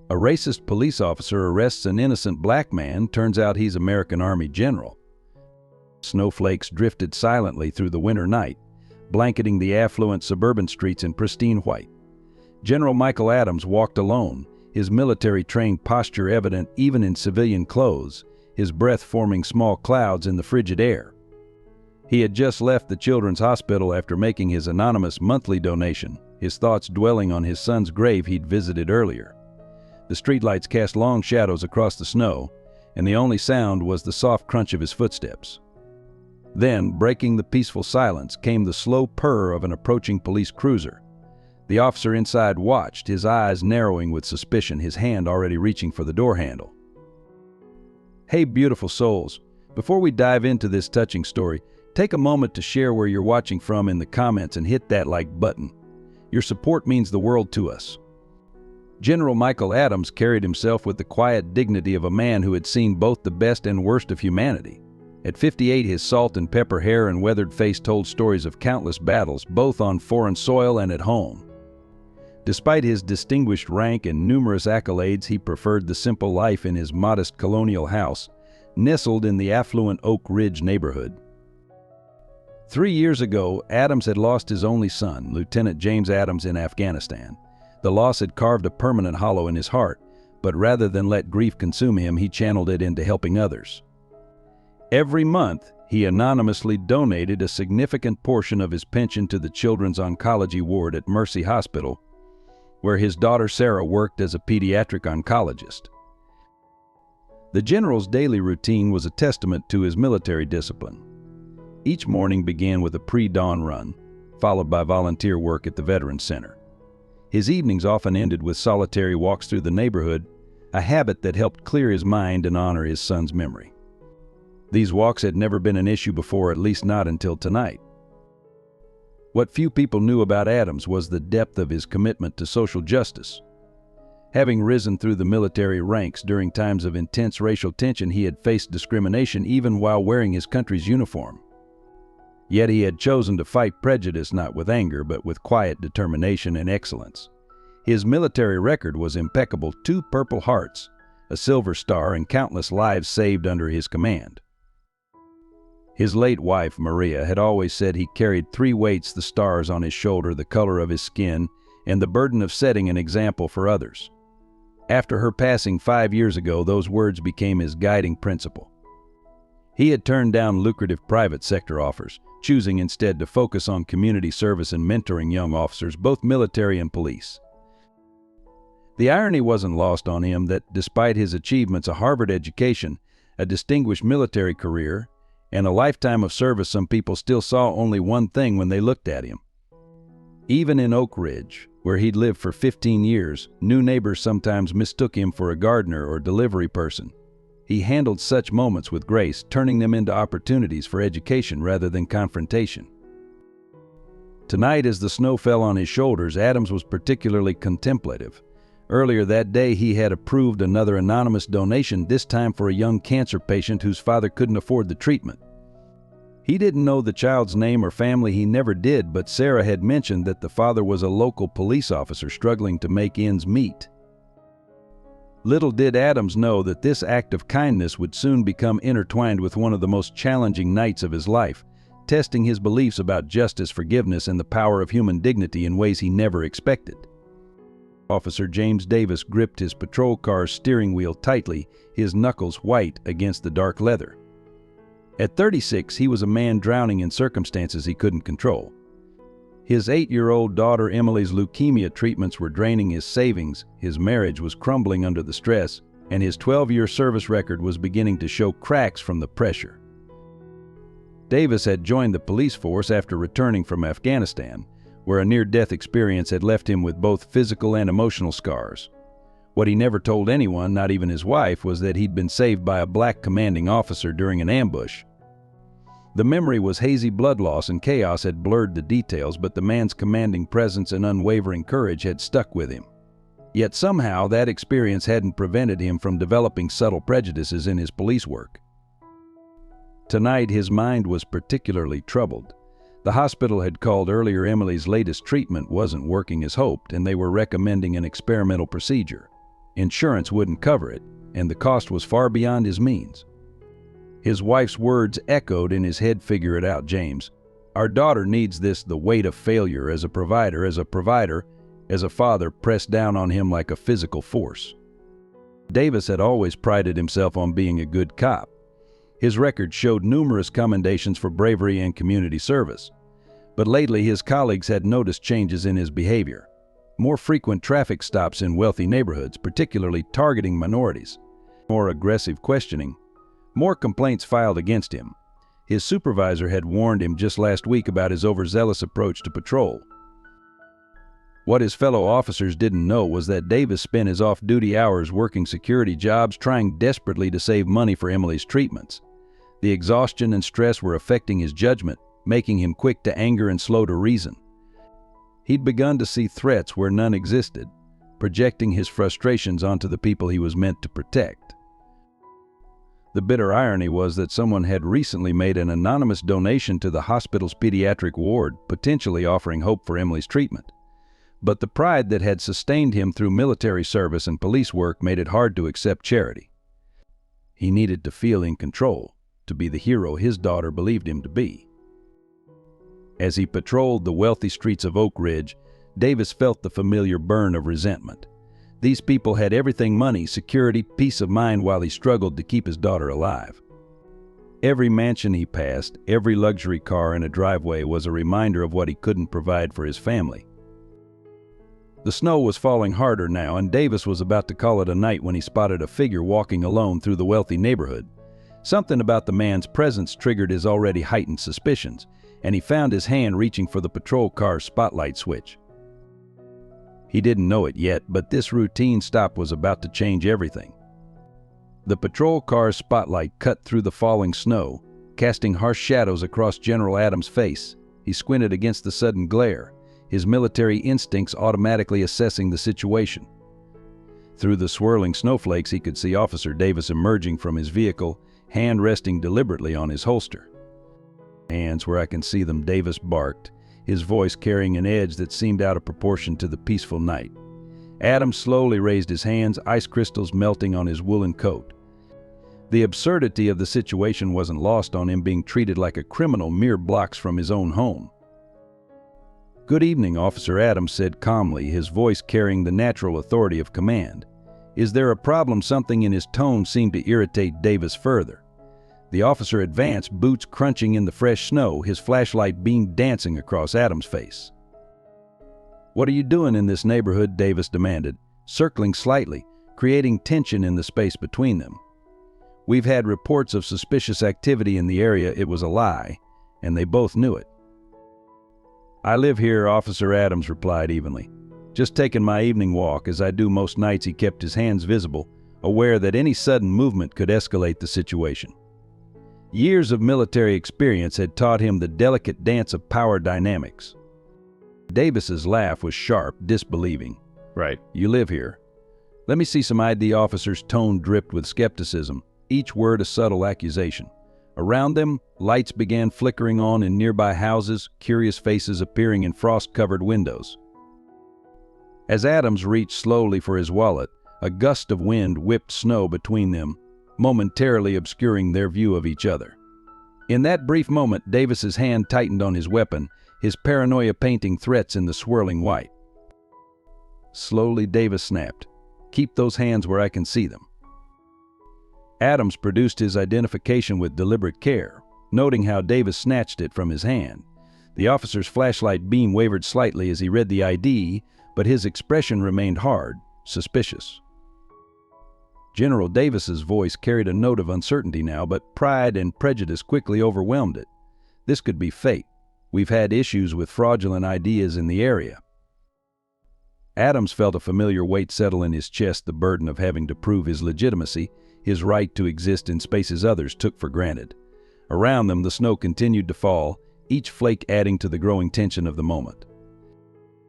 A racist police officer arrests an innocent black man. Turns out he's American Army general. Snowflakes drifted silently through the winter night, blanketing the affluent suburban streets in pristine white. General Michael Adams walked alone, his military-trained posture evident even in civilian clothes, his breath forming small clouds in the frigid air. He had just left the Children's Hospital after making his anonymous monthly donation, his thoughts dwelling on his son's grave he'd visited earlier. The streetlights cast long shadows across the snow, and the only sound was the soft crunch of his footsteps. Then, breaking the peaceful silence, came the slow purr of an approaching police cruiser. The officer inside watched, his eyes narrowing with suspicion, his hand already reaching for the door handle. Hey, beautiful souls. Before we dive into this touching story, take a moment to share where you're watching from in the comments and hit that like button. Your support means the world to us. General Michael Adams carried himself with the quiet dignity of a man who had seen both the best and worst of humanity. At 58, his salt and pepper hair and weathered face told stories of countless battles, both on foreign soil and at home. Despite his distinguished rank and numerous accolades, he preferred the simple life in his modest colonial house, nestled in the affluent Oak Ridge neighborhood. 3 years ago, Adams had lost his only son, Lieutenant James Adams, in Afghanistan. The loss had carved a permanent hollow in his heart, but rather than let grief consume him, he channeled it into helping others. Every month, he anonymously donated a significant portion of his pension to the Children's Oncology Ward at Mercy Hospital, where his daughter Sarah worked as a pediatric oncologist. The general's daily routine was a testament to his military discipline. Each morning began with a pre-dawn run, followed by volunteer work at the Veterans Center. His evenings often ended with solitary walks through the neighborhood, a habit that helped clear his mind and honor his son's memory. These walks had never been an issue before, at least not until tonight. What few people knew about Adams was the depth of his commitment to social justice. Having risen through the military ranks during times of intense racial tension, he had faced discrimination even while wearing his country's uniform. Yet he had chosen to fight prejudice not with anger, but with quiet determination and excellence. His military record was impeccable: 2 Purple Hearts, a Silver Star, and countless lives saved under his command. His late wife, Maria, had always said he carried 3 weights: the stars on his shoulder, the color of his skin, and the burden of setting an example for others. After her passing 5 years ago, those words became his guiding principle. He had turned down lucrative private sector offers, choosing instead to focus on community service and mentoring young officers, both military and police. The irony wasn't lost on him that despite his achievements, a Harvard education, a distinguished military career, and a lifetime of service, some people still saw only one thing when they looked at him. Even in Oak Ridge, where he'd lived for 15 years, new neighbors sometimes mistook him for a gardener or delivery person. He handled such moments with grace, turning them into opportunities for education rather than confrontation. Tonight, as the snow fell on his shoulders, Adams was particularly contemplative. Earlier that day, he had approved another anonymous donation, this time for a young cancer patient whose father couldn't afford the treatment. He didn't know the child's name or family, he never did, but Sarah had mentioned that the father was a local police officer struggling to make ends meet. Little did Adams know that this act of kindness would soon become intertwined with one of the most challenging nights of his life, testing his beliefs about justice, forgiveness, and the power of human dignity in ways he never expected. Officer James Davis gripped his patrol car's steering wheel tightly, his knuckles white against the dark leather. At 36, he was a man drowning in circumstances he couldn't control. His 8-year-old daughter Emily's leukemia treatments were draining his savings, his marriage was crumbling under the stress, and his 12-year service record was beginning to show cracks from the pressure. Davis had joined the police force after returning from Afghanistan, where a near-death experience had left him with both physical and emotional scars. What he never told anyone, not even his wife, was that he'd been saved by a black commanding officer during an ambush. The memory was hazy, blood loss and chaos had blurred the details, but the man's commanding presence and unwavering courage had stuck with him. Yet somehow that experience hadn't prevented him from developing subtle prejudices in his police work. Tonight his mind was particularly troubled. The hospital had called earlier Emily's latest treatment wasn't working as hoped, and they were recommending an experimental procedure. Insurance wouldn't cover it, and the cost was far beyond his means. His wife's words echoed in his head. "Figure it out, James. Our daughter needs this." The weight of failure as a provider, as a father pressed down on him like a physical force. Davis had always prided himself on being a good cop. His record showed numerous commendations for bravery and community service. But lately his colleagues had noticed changes in his behavior. More frequent traffic stops in wealthy neighborhoods, particularly targeting minorities. More aggressive questioning. More complaints filed against him. His supervisor had warned him just last week about his overzealous approach to patrol. What his fellow officers didn't know was that Davis spent his off-duty hours working security jobs, trying desperately to save money for Emily's treatments. The exhaustion and stress were affecting his judgment, making him quick to anger and slow to reason. He'd begun to see threats where none existed, projecting his frustrations onto the people he was meant to protect. The bitter irony was that someone had recently made an anonymous donation to the hospital's pediatric ward, potentially offering hope for Emily's treatment. But the pride that had sustained him through military service and police work made it hard to accept charity. He needed to feel in control, to be the hero his daughter believed him to be. As he patrolled the wealthy streets of Oak Ridge, Davis felt the familiar burn of resentment. These people had everything: money, security, peace of mind, while he struggled to keep his daughter alive. Every mansion he passed, every luxury car in a driveway was a reminder of what he couldn't provide for his family. The snow was falling harder now, and Davis was about to call it a night when he spotted a figure walking alone through the wealthy neighborhood. Something about the man's presence triggered his already heightened suspicions, and he found his hand reaching for the patrol car's spotlight switch. He didn't know it yet, but this routine stop was about to change everything. The patrol car's spotlight cut through the falling snow, casting harsh shadows across General Adams' face. He squinted against the sudden glare, his military instincts automatically assessing the situation. Through the swirling snowflakes, he could see Officer Davis emerging from his vehicle, hand resting deliberately on his holster. "Hands where I can see them," Davis barked, his voice carrying an edge that seemed out of proportion to the peaceful night. Adams slowly raised his hands, ice crystals melting on his woolen coat. The absurdity of the situation wasn't lost on him, being treated like a criminal mere blocks from his own home. "Good evening," Officer Adams said calmly, his voice carrying the natural authority of command. "Is there a problem?" Something in his tone seemed to irritate Davis further. The officer advanced, boots crunching in the fresh snow, his flashlight beam dancing across Adams' face. "What are you doing in this neighborhood?" Davis demanded, circling slightly, creating tension in the space between them. "We've had reports of suspicious activity in the area." It was a lie, and they both knew it. "I live here," Officer Adams replied evenly. "Just taking my evening walk." As I do most nights, he kept his hands visible, aware that any sudden movement could escalate the situation. Years of military experience had taught him the delicate dance of power dynamics. Davis's laugh was sharp, disbelieving. "Right, you live here. Let me see some ID." Officer's tone dripped with skepticism, each word a subtle accusation. Around them, lights began flickering on in nearby houses, curious faces appearing in frost-covered windows. As Adams reached slowly for his wallet, a gust of wind whipped snow between them, momentarily obscuring their view of each other. In that brief moment, Davis's hand tightened on his weapon, his paranoia painting threats in the swirling white. Slowly, Davis snapped, "Keep those hands where I can see them." Adams produced his identification with deliberate care, noting how Davis snatched it from his hand. The officer's flashlight beam wavered slightly as he read the ID, but his expression remained hard, suspicious. General Davis's voice carried a note of uncertainty now, but pride and prejudice quickly overwhelmed it. "This could be fate. We've had issues with fraudulent ideas in the area." Adams felt a familiar weight settle in his chest, the burden of having to prove his legitimacy, his right to exist in spaces others took for granted. Around them, the snow continued to fall, each flake adding to the growing tension of the moment.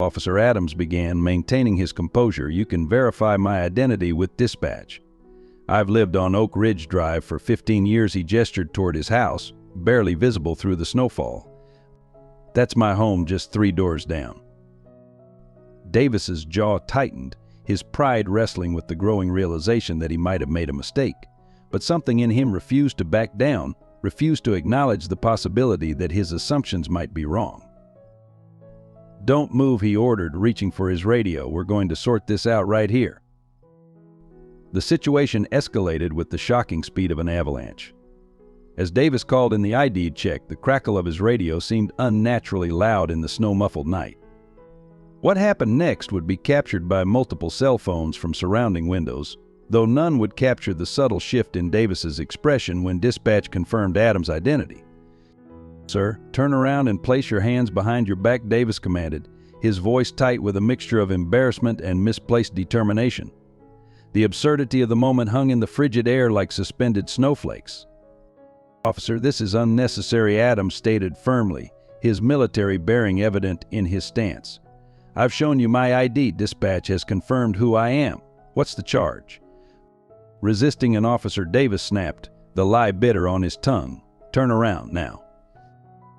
Officer Adams began, maintaining his composure. "You can verify my identity with dispatch. I've lived on Oak Ridge Drive for 15 years." He gestured toward his house, barely visible through the snowfall. "That's my home just 3 doors down." Davis's jaw tightened, his pride wrestling with the growing realization that he might have made a mistake. But something in him refused to back down, refused to acknowledge the possibility that his assumptions might be wrong. "Don't move," he ordered, reaching for his radio. "We're going to sort this out right here." The situation escalated with the shocking speed of an avalanche. As Davis called in the ID check, the crackle of his radio seemed unnaturally loud in the snow-muffled night. What happened next would be captured by multiple cell phones from surrounding windows, though none would capture the subtle shift in Davis's expression when dispatch confirmed Adams' identity. "Sir, turn around and place your hands behind your back," Davis commanded, his voice tight with a mixture of embarrassment and misplaced determination. The absurdity of the moment hung in the frigid air like suspended snowflakes. "Officer, this is unnecessary," Adams stated firmly, his military bearing evident in his stance. "I've shown you my ID. Dispatch has confirmed who I am. What's the charge?" Resisting an officer, Davis snapped, the lie bitter on his tongue. "Turn around now."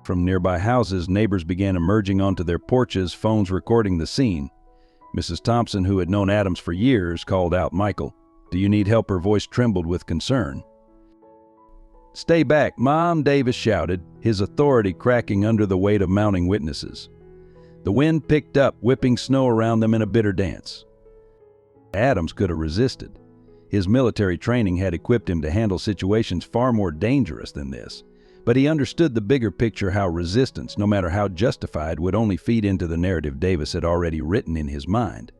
From nearby houses, neighbors began emerging onto their porches, phones recording the scene. Mrs. Thompson, who had known Adams for years, called out, "Michael, do you need help?" Her voice trembled with concern. "Stay back, Mom," Davis shouted, his authority cracking under the weight of mounting witnesses. The wind picked up, whipping snow around them in a bitter dance. Adams could have resisted. His military training had equipped him to handle situations far more dangerous than this. But he understood the bigger picture, how resistance, no matter how justified, would only feed into the narrative Davis had already written in his mind.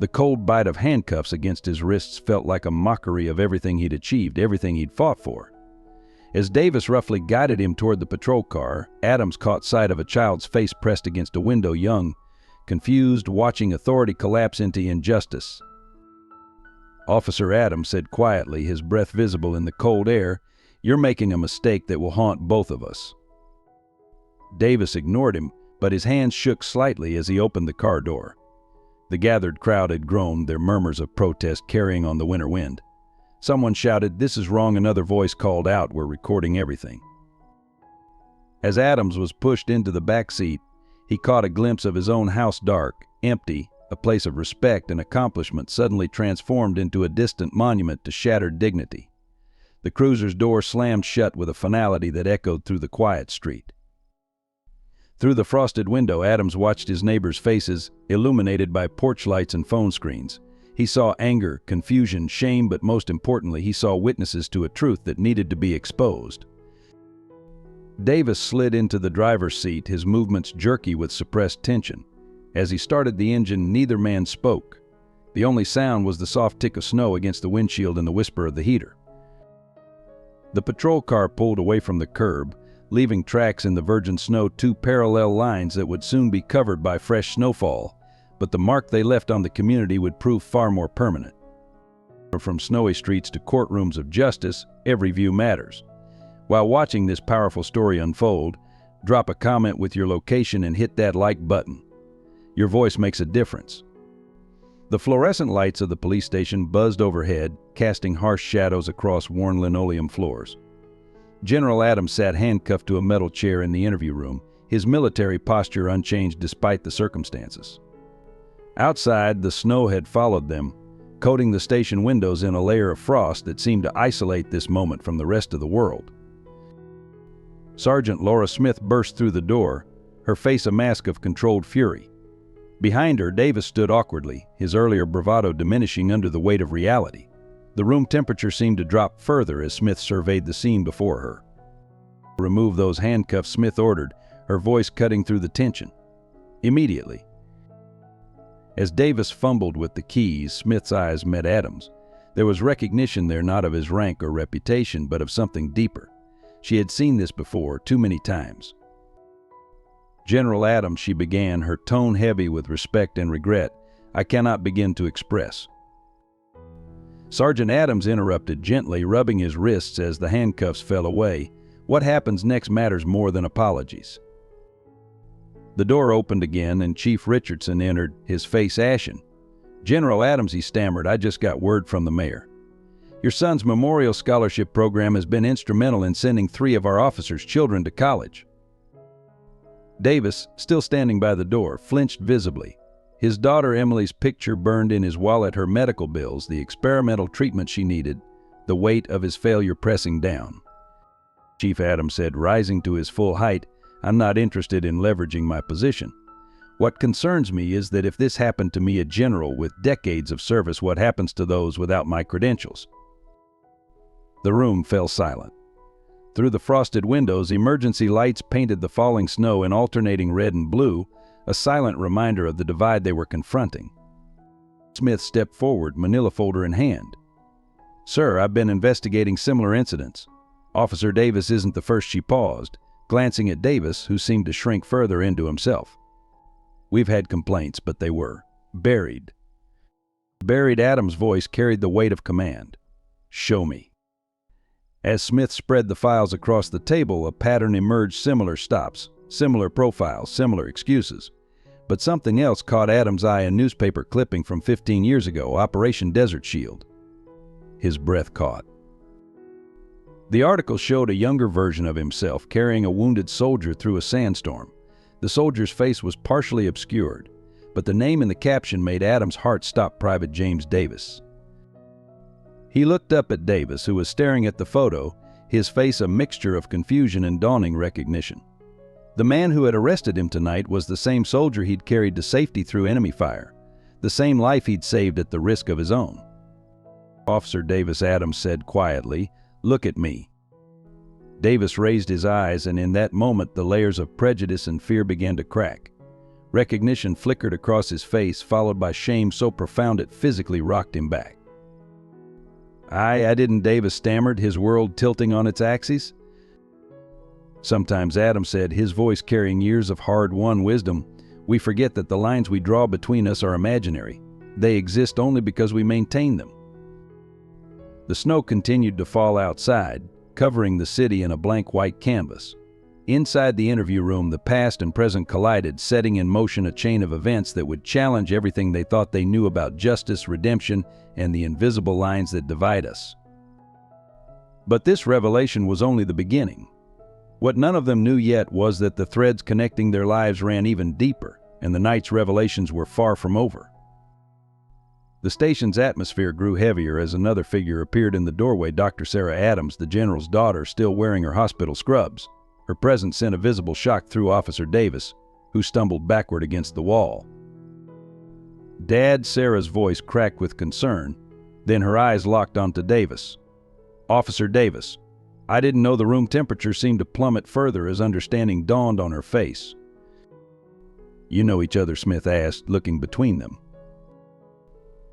The cold bite of handcuffs against his wrists felt like a mockery of everything he'd achieved, everything he'd fought for. As Davis roughly guided him toward the patrol car, Adams caught sight of a child's face pressed against a window, young, confused, watching authority collapse into injustice. "Officer," Adams said quietly, his breath visible in the cold air, "you're making a mistake that will haunt both of us." Davis ignored him, but his hands shook slightly as he opened the car door. The gathered crowd had groaned, their murmurs of protest carrying on the winter wind. Someone shouted, "This is wrong." Another voice called out, "We're recording everything." As Adams was pushed into the back seat, he caught a glimpse of his own house, dark, empty, a place of respect and accomplishment suddenly transformed into a distant monument to shattered dignity. The cruiser's door slammed shut with a finality that echoed through the quiet street. Through the frosted window, Adams watched his neighbors' faces, illuminated by porch lights and phone screens. He saw anger, confusion, shame, but most importantly, he saw witnesses to a truth that needed to be exposed. Davis slid into the driver's seat, his movements jerky with suppressed tension. As he started the engine, neither man spoke. The only sound was the soft tick of snow against the windshield and the whisper of the heater. The patrol car pulled away from the curb, leaving tracks in the virgin snow, two parallel lines that would soon be covered by fresh snowfall, but the mark they left on the community would prove far more permanent. From snowy streets to courtrooms of justice, every view matters. While watching this powerful story unfold, drop a comment with your location and hit that like button. Your voice makes a difference. The fluorescent lights of the police station buzzed overhead, casting harsh shadows across worn linoleum floors. General Adams sat handcuffed to a metal chair in the interview room, his military posture unchanged despite the circumstances. Outside, the snow had followed them, coating the station windows in a layer of frost that seemed to isolate this moment from the rest of the world. Sergeant Laura Smith burst through the door, her face a mask of controlled fury. Behind her, Davis stood awkwardly, his earlier bravado diminishing under the weight of reality. The room temperature seemed to drop further as Smith surveyed the scene before her. "Remove those handcuffs," Smith ordered, her voice cutting through the tension. "Immediately." As Davis fumbled with the keys, Smith's eyes met Adams'. There was recognition there, not of his rank or reputation, but of something deeper. She had seen this before, too many times. "General Adams," she began, her tone heavy with respect and regret, "I cannot begin to express." Sergeant Adams interrupted gently, rubbing his wrists as the handcuffs fell away. "What happens next matters more than apologies." The door opened again and Chief Richardson entered, his face ashen. "General Adams," he stammered, "I just got word from the mayor. Your son's memorial scholarship program has been instrumental in sending 3 of our officers' children to college." Davis, still standing by the door, flinched visibly, His daughter Emily's picture burned in his wallet, her medical bills, the experimental treatment she needed, the weight of his failure pressing down. Chief Adams said, rising to his full height, "I'm not interested in leveraging my position. What concerns me is that if this happened to me, a general with decades of service, what happens to those without my credentials?" The room fell silent. Through the frosted windows, emergency lights painted the falling snow in alternating red and blue, a silent reminder of the divide they were confronting. Smith stepped forward, manila folder in hand. "Sir, I've been investigating similar incidents. Officer Davis isn't the first." She paused, glancing at Davis, who seemed to shrink further into himself. "We've had complaints, but they were buried." Adams' voice carried the weight of command. "Show me." As Smith spread the files across the table, a pattern emerged: similar stops, similar profiles, similar excuses. But something else caught Adams' eye, a newspaper clipping from 15 years ago, Operation Desert Shield. His breath caught. The article showed a younger version of himself carrying a wounded soldier through a sandstorm. The soldier's face was partially obscured, but the name in the caption made Adams' heart stop: Private James Davis. He looked up at Davis, who was staring at the photo, his face a mixture of confusion and dawning recognition. The man who had arrested him tonight was the same soldier he'd carried to safety through enemy fire, the same life he'd saved at the risk of his own. "Officer Davis," Adams said quietly, "look at me." Davis raised his eyes, and in that moment the layers of prejudice and fear began to crack. Recognition flickered across his face, followed by shame so profound it physically rocked him back. I didn't," Davis stammered, his world tilting on its axis. "Sometimes," Adams said, his voice carrying years of hard-won wisdom, "we forget that the lines we draw between us are imaginary. They exist only because we maintain them." The snow continued to fall outside, covering the city in a blank white canvas. Inside the interview room, the past and present collided, setting in motion a chain of events that would challenge everything they thought they knew about justice, redemption, and the invisible lines that divide us. But this revelation was only the beginning. What none of them knew yet was that the threads connecting their lives ran even deeper, and the night's revelations were far from over. The station's atmosphere grew heavier as another figure appeared in the doorway: Dr. Sarah Adams, the general's daughter, still wearing her hospital scrubs. Her presence sent a visible shock through Officer Davis, who stumbled backward against the wall. "Dad," Sarah's voice cracked with concern, then her eyes locked onto Davis. "Officer Davis, I didn't know the room temperature seemed to plummet further," as understanding dawned on her face. "You know each other?" Smith asked, looking between them.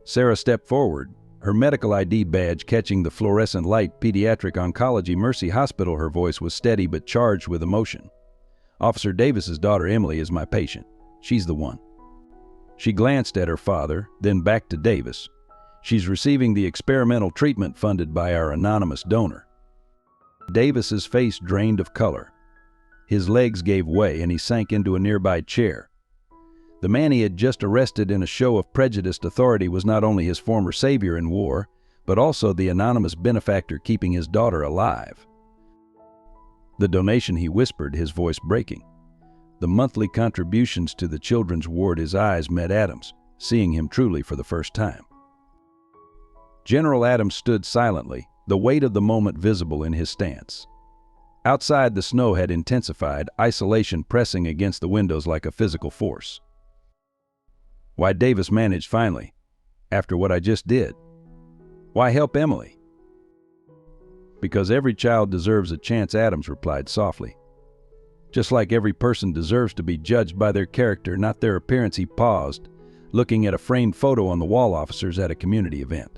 Sarah stepped forward, her medical ID badge catching the fluorescent light. "Pediatric Oncology, Mercy Hospital." Her voice was steady but charged with emotion. "Officer Davis's daughter Emily is my patient. She's the one." She glanced at her father, then back to Davis. "She's receiving the experimental treatment funded by our anonymous donor." Davis's face drained of color. His legs gave way and he sank into a nearby chair. The man he had just arrested in a show of prejudiced authority was not only his former savior in war, but also the anonymous benefactor keeping his daughter alive. "The donation," he whispered, his voice breaking. "The monthly contributions to the children's ward." His eyes met Adams, seeing him truly for the first time. General Adams stood silently, the weight of the moment visible in his stance. Outside, the snow had intensified, isolation pressing against the windows like a physical force. "Why," Davis managed finally, "after what I just did? Why help Emily?" "Because every child deserves a chance," Adams replied softly. "Just like every person deserves to be judged by their character, not their appearance." He paused, looking at a framed photo on the wall. "Officers at a community event.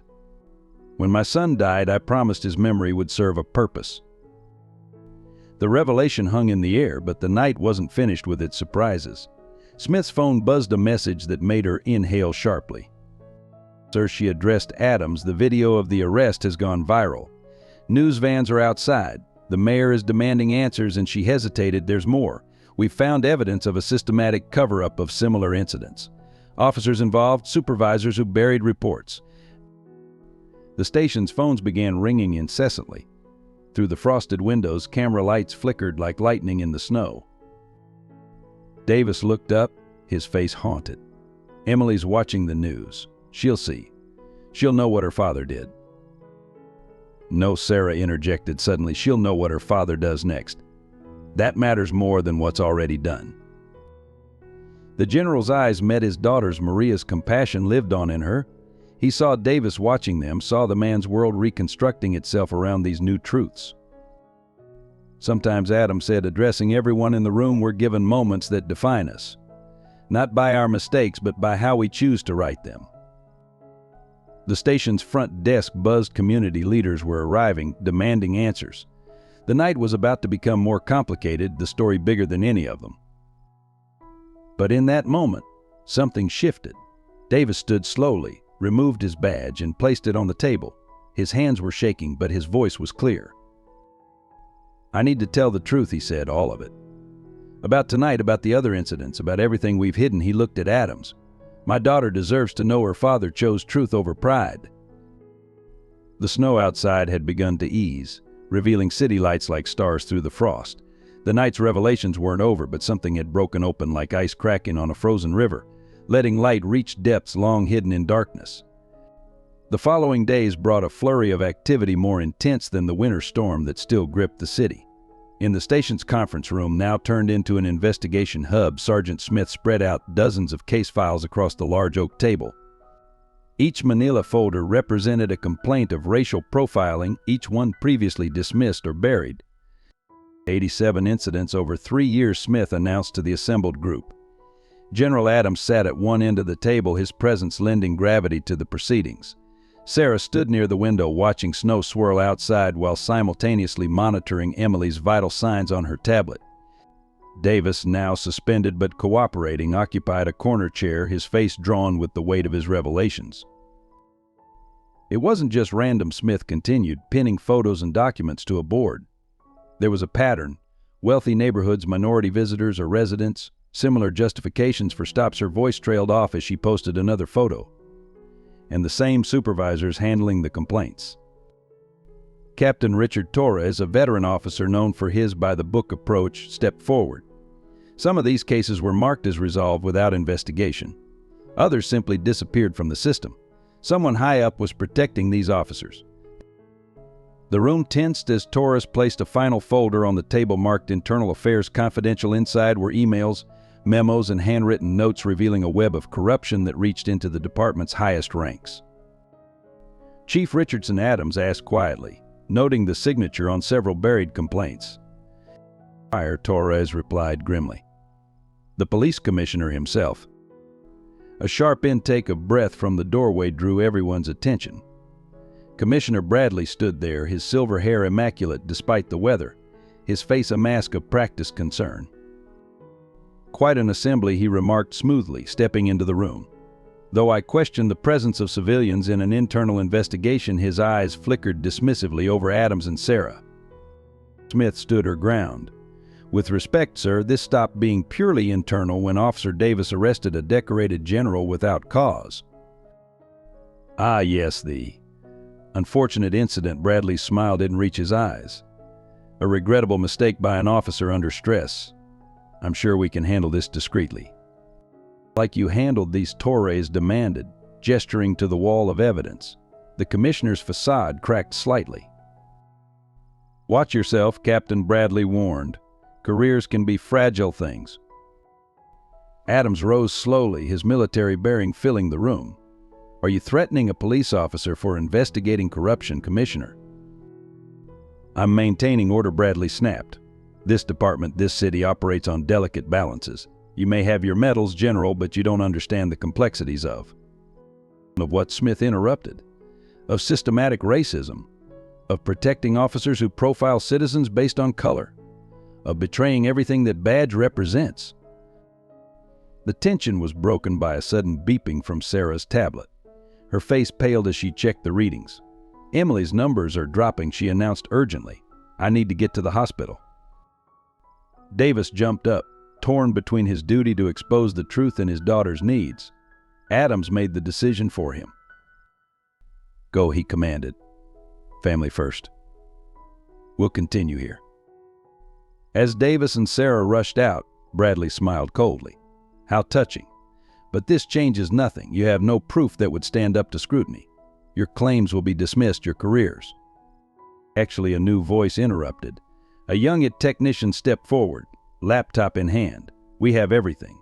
When my son died, I promised his memory would serve a purpose." The revelation hung in the air, but the night wasn't finished with its surprises. Smith's phone buzzed a message that made her inhale sharply. "Sir," she addressed Adams, "the video of the arrest has gone viral. News vans are outside. The mayor is demanding answers," and she hesitated. "There's more. We've found evidence of a systematic cover-up of similar incidents. Officers involved, supervisors who buried reports." The station's phones began ringing incessantly. Through the frosted windows, camera lights flickered like lightning in the snow. Davis looked up, his face haunted. Emily's watching the news. She'll see. She'll know what her father did. No, Sarah interjected suddenly. She'll know what her father does next. That matters more than what's already done. The general's eyes met his daughter's. Maria's compassion lived on in her. He saw Davis watching them, saw the man's world reconstructing itself around these new truths. Sometimes, Adam said, addressing everyone in the room, we're given moments that define us. Not by our mistakes, but by how we choose to write them. The station's front desk buzzed. Community leaders were arriving, demanding answers. The night was about to become more complicated, the story bigger than any of them. But in that moment, something shifted. Davis stood slowly, removed his badge, and placed it on the table. His hands were shaking, but his voice was clear. I need to tell the truth, he said, all of it. About tonight, about the other incidents, about everything we've hidden. He looked at Adams. My daughter deserves to know her father chose truth over pride. The snow outside had begun to ease, revealing city lights like stars through the frost. The night's revelations weren't over, but something had broken open like ice cracking on a frozen river, letting light reach depths long hidden in darkness. The following days brought a flurry of activity more intense than the winter storm that still gripped the city. In the station's conference room, now turned into an investigation hub, Sergeant Smith spread out dozens of case files across the large oak table. Each manila folder represented a complaint of racial profiling, each one previously dismissed or buried. 87 incidents over 3 years, Smith announced to the assembled group. General Adams sat at one end of the table, his presence lending gravity to the proceedings. Sarah stood near the window watching snow swirl outside while simultaneously monitoring Emily's vital signs on her tablet. Davis, now suspended but cooperating, occupied a corner chair, his face drawn with the weight of his revelations. It wasn't just random, Smith continued, pinning photos and documents to a board. There was a pattern: wealthy neighborhoods, minority visitors or residents, similar justifications for stops. Her voice trailed off as she posted another photo. And the same supervisors handling the complaints. Captain Richard Torres, a veteran officer known for his by-the-book approach, stepped forward. Some of these cases were marked as resolved without investigation. Others simply disappeared from the system. Someone high up was protecting these officers. The room tensed as Torres placed a final folder on the table marked Internal Affairs Confidential. Inside were emails, memos, and handwritten notes revealing a web of corruption that reached into the department's highest ranks. Chief Richardson Adams asked quietly, noting the signature on several buried complaints. Fire, Torres replied grimly. The police commissioner himself. A sharp intake of breath from the doorway drew everyone's attention. Commissioner Bradley stood there, his silver hair immaculate despite the weather, his face a mask of practiced concern. Quite an assembly, he remarked smoothly, stepping into the room. Though I question the presence of civilians in an internal investigation, his eyes flickered dismissively over Adams and Sarah. Smith stood her ground. With respect, sir, this stopped being purely internal when Officer Davis arrested a decorated general without cause. Ah, yes, the unfortunate incident. Bradley's smile didn't reach his eyes. A regrettable mistake by an officer under stress. I'm sure we can handle this discreetly. Like you handled these, Torres demanded, gesturing to the wall of evidence. The commissioner's facade cracked slightly. Watch yourself, Captain Bradley warned. Careers can be fragile things. Adams rose slowly, his military bearing filling the room. Are you threatening a police officer for investigating corruption, Commissioner? I'm maintaining order, Bradley snapped. This department, this city operates on delicate balances. You may have your medals, General, but you don't understand the complexities of what? Smith interrupted. Of systematic racism. Of protecting officers who profile citizens based on color. Of betraying everything that badge represents. The tension was broken by a sudden beeping from Sarah's tablet. Her face paled as she checked the readings. Emily's numbers are dropping, she announced urgently. I need to get to the hospital. Davis jumped up, torn between his duty to expose the truth and his daughter's needs. Adams made the decision for him. Go, he commanded. Family first. We'll continue here. As Davis and Sarah rushed out, Bradley smiled coldly. How touching. But this changes nothing. You have no proof that would stand up to scrutiny. Your claims will be dismissed, your careers." Actually, a new voice interrupted. A young technician stepped forward, laptop in hand. "We have everything."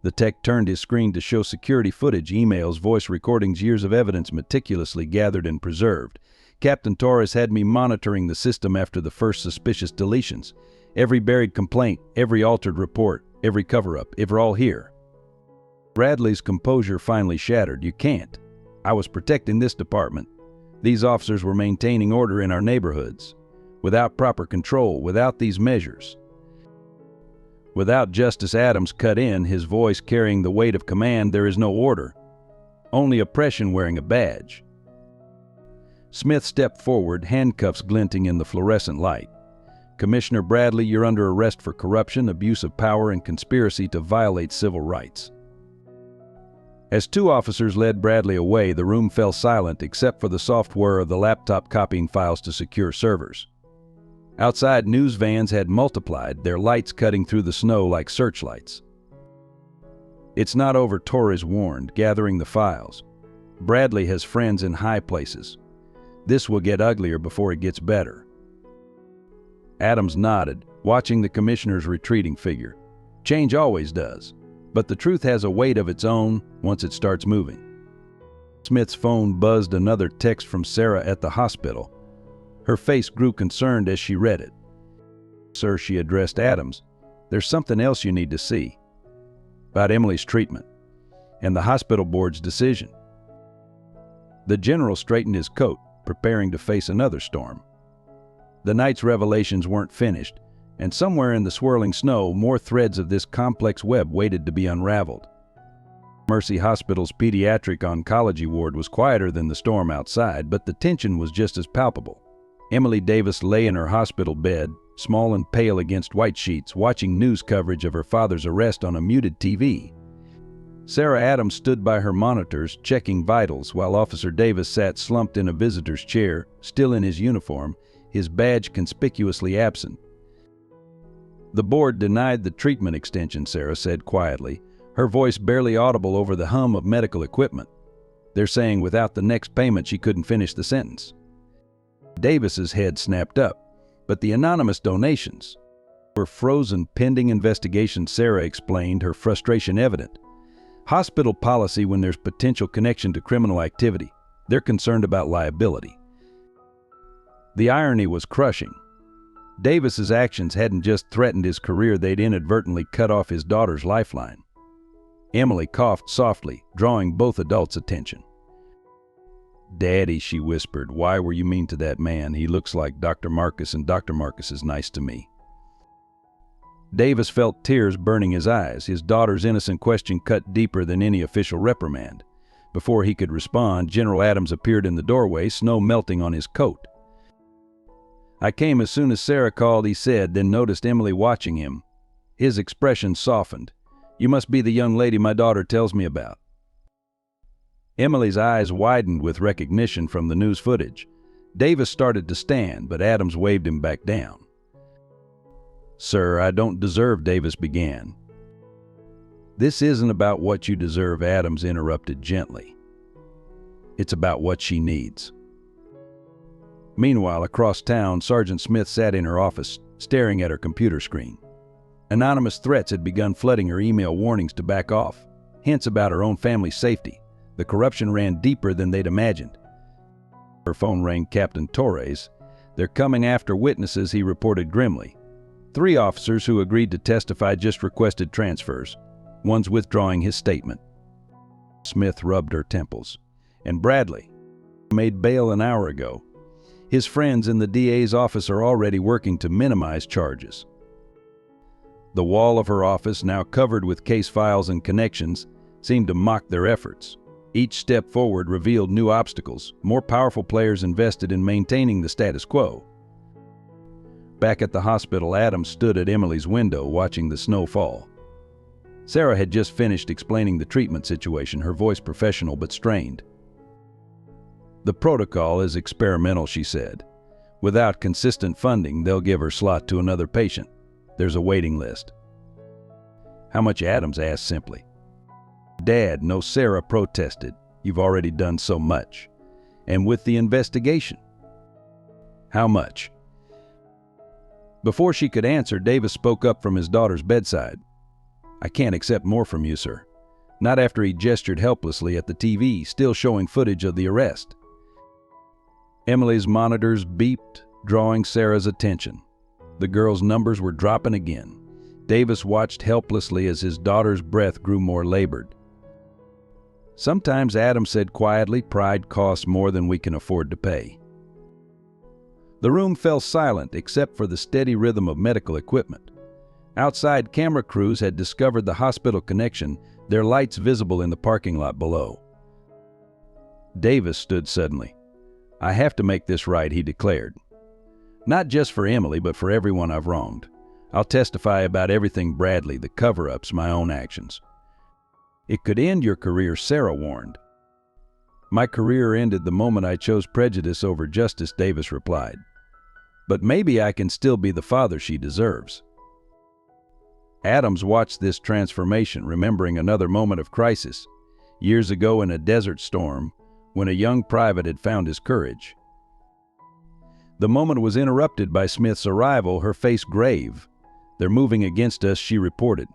The tech turned his screen to show security footage, emails, voice recordings, years of evidence meticulously gathered and preserved. "Captain Torres had me monitoring the system after the first suspicious deletions. Every buried complaint, every altered report, every cover-up, they're all here." Bradley's composure finally shattered. "You can't. I was protecting this department. These officers were maintaining order in our neighborhoods. Without proper control, without these measures." Without Justice Adams cut in, his voice carrying the weight of command, "There is no order. Only oppression wearing a badge." Smith stepped forward, handcuffs glinting in the fluorescent light. "Commissioner Bradley, you're under arrest for corruption, abuse of power, and conspiracy to violate civil rights." As two officers led Bradley away, the room fell silent except for the soft whir of the laptop copying files to secure servers. Outside, news vans had multiplied, their lights cutting through the snow like searchlights. "It's not over," Torres warned, gathering the files. "Bradley has friends in high places. This will get uglier before it gets better." Adams nodded, watching the commissioner's retreating figure. "Change always does. But the truth has a weight of its own once it starts moving." Smith's phone buzzed, another text from Sarah at the hospital. Her face grew concerned as she read it. "Sir," she addressed Adams, "there's something else you need to see. About Emily's treatment and the hospital board's decision." The general straightened his coat, preparing to face another storm. The night's revelations weren't finished, and somewhere in the swirling snow, more threads of this complex web waited to be unraveled. Mercy Hospital's pediatric oncology ward was quieter than the storm outside, but the tension was just as palpable. Emily Davis lay in her hospital bed, small and pale against white sheets, watching news coverage of her father's arrest on a muted TV. Sarah Adams stood by her monitors, checking vitals, while Officer Davis sat slumped in a visitor's chair, still in his uniform, his badge conspicuously absent. "The board denied the treatment extension," Sarah said quietly, her voice barely audible over the hum of medical equipment. "They're saying without the next payment she couldn't finish the sentence." Davis's head snapped up. "But the anonymous donations were frozen pending investigation," Sarah explained, her frustration evident. "Hospital policy when there's potential connection to criminal activity. They're concerned about liability." The irony was crushing. Davis's actions hadn't just threatened his career, they'd inadvertently cut off his daughter's lifeline. Emily coughed softly, drawing both adults' attention. "Daddy," she whispered, "why were you mean to that man? He looks like Dr. Marcus, and Dr. Marcus is nice to me." Davis felt tears burning his eyes. His daughter's innocent question cut deeper than any official reprimand. Before he could respond, General Adams appeared in the doorway, snow melting on his coat. "I came as soon as Sarah called," he said, then noticed Emily watching him. His expression softened. "You must be the young lady my daughter tells me about." Emily's eyes widened with recognition from the news footage. Davis started to stand, but Adams waved him back down. "Sir, I don't deserve," Davis began. "This isn't about what you deserve," Adams interrupted gently. "It's about what she needs." Meanwhile, across town, Sergeant Smith sat in her office, staring at her computer screen. Anonymous threats had begun flooding her email, warnings to back off, hints about her own family's safety. The corruption ran deeper than they'd imagined. Her phone rang. "Captain Torres. They're coming after witnesses," he reported grimly. 3 officers who agreed to testify just requested transfers. One's withdrawing his statement." Smith rubbed her temples. "And Bradley made bail an hour ago. His friends in the DA's office are already working to minimize charges." The wall of her office, now covered with case files and connections, seemed to mock their efforts. Each step forward revealed new obstacles, more powerful players invested in maintaining the status quo. Back at the hospital, Adams stood at Emily's window, watching the snow fall. Sarah had just finished explaining the treatment situation, her voice professional but strained. "The protocol is experimental," she said. "Without consistent funding, they'll give her slot to another patient. There's a waiting list." "How much?" Adams asked simply. Dad, no, Sarah protested. You've already done so much. And with the investigation. How much? Before she could answer, Davis spoke up from his daughter's bedside. I can't accept more from you, sir. Not after he gestured helplessly at the TV, still showing footage of the arrest. Emily's monitors beeped, drawing Sarah's attention. The girl's numbers were dropping again. Davis watched helplessly as his daughter's breath grew more labored. Sometimes, Adam said quietly, pride costs more than we can afford to pay. The room fell silent except for the steady rhythm of medical equipment. Outside, camera crews had discovered the hospital connection, their lights visible in the parking lot below. Davis stood suddenly. I have to make this right, he declared. Not just for Emily, but for everyone I've wronged. I'll testify about everything Bradley, the cover-ups, my own actions. It could end your career, Sarah warned. My career ended the moment I chose prejudice over justice, Davis replied. But maybe I can still be the father she deserves. Adams watched this transformation, remembering another moment of crisis, years ago in a desert storm, when a young private had found his courage. The moment was interrupted by Smith's arrival, her face grave. They're moving against us, she reported.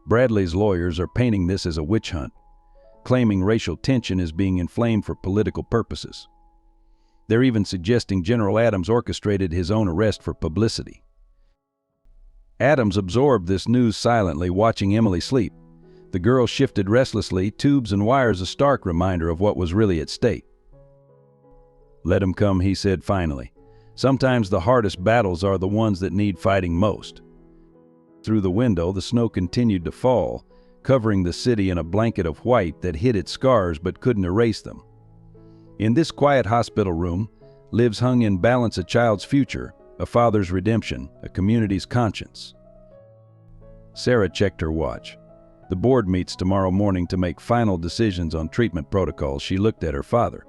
Bradley's lawyers are painting this as a witch hunt, claiming racial tension is being inflamed for political purposes. They're even suggesting General Adams orchestrated his own arrest for publicity. Adams absorbed this news silently, watching Emily sleep. The girl shifted restlessly, tubes and wires a stark reminder of what was really at stake. Let him come, he said finally. Sometimes the hardest battles are the ones that need fighting most. Through the window, the snow continued to fall, covering the city in a blanket of white that hid its scars but couldn't erase them. In this quiet hospital room, lives hung in balance a child's future, a father's redemption, a community's conscience. Sarah checked her watch. The board meets tomorrow morning to make final decisions on treatment protocols. She looked at her father.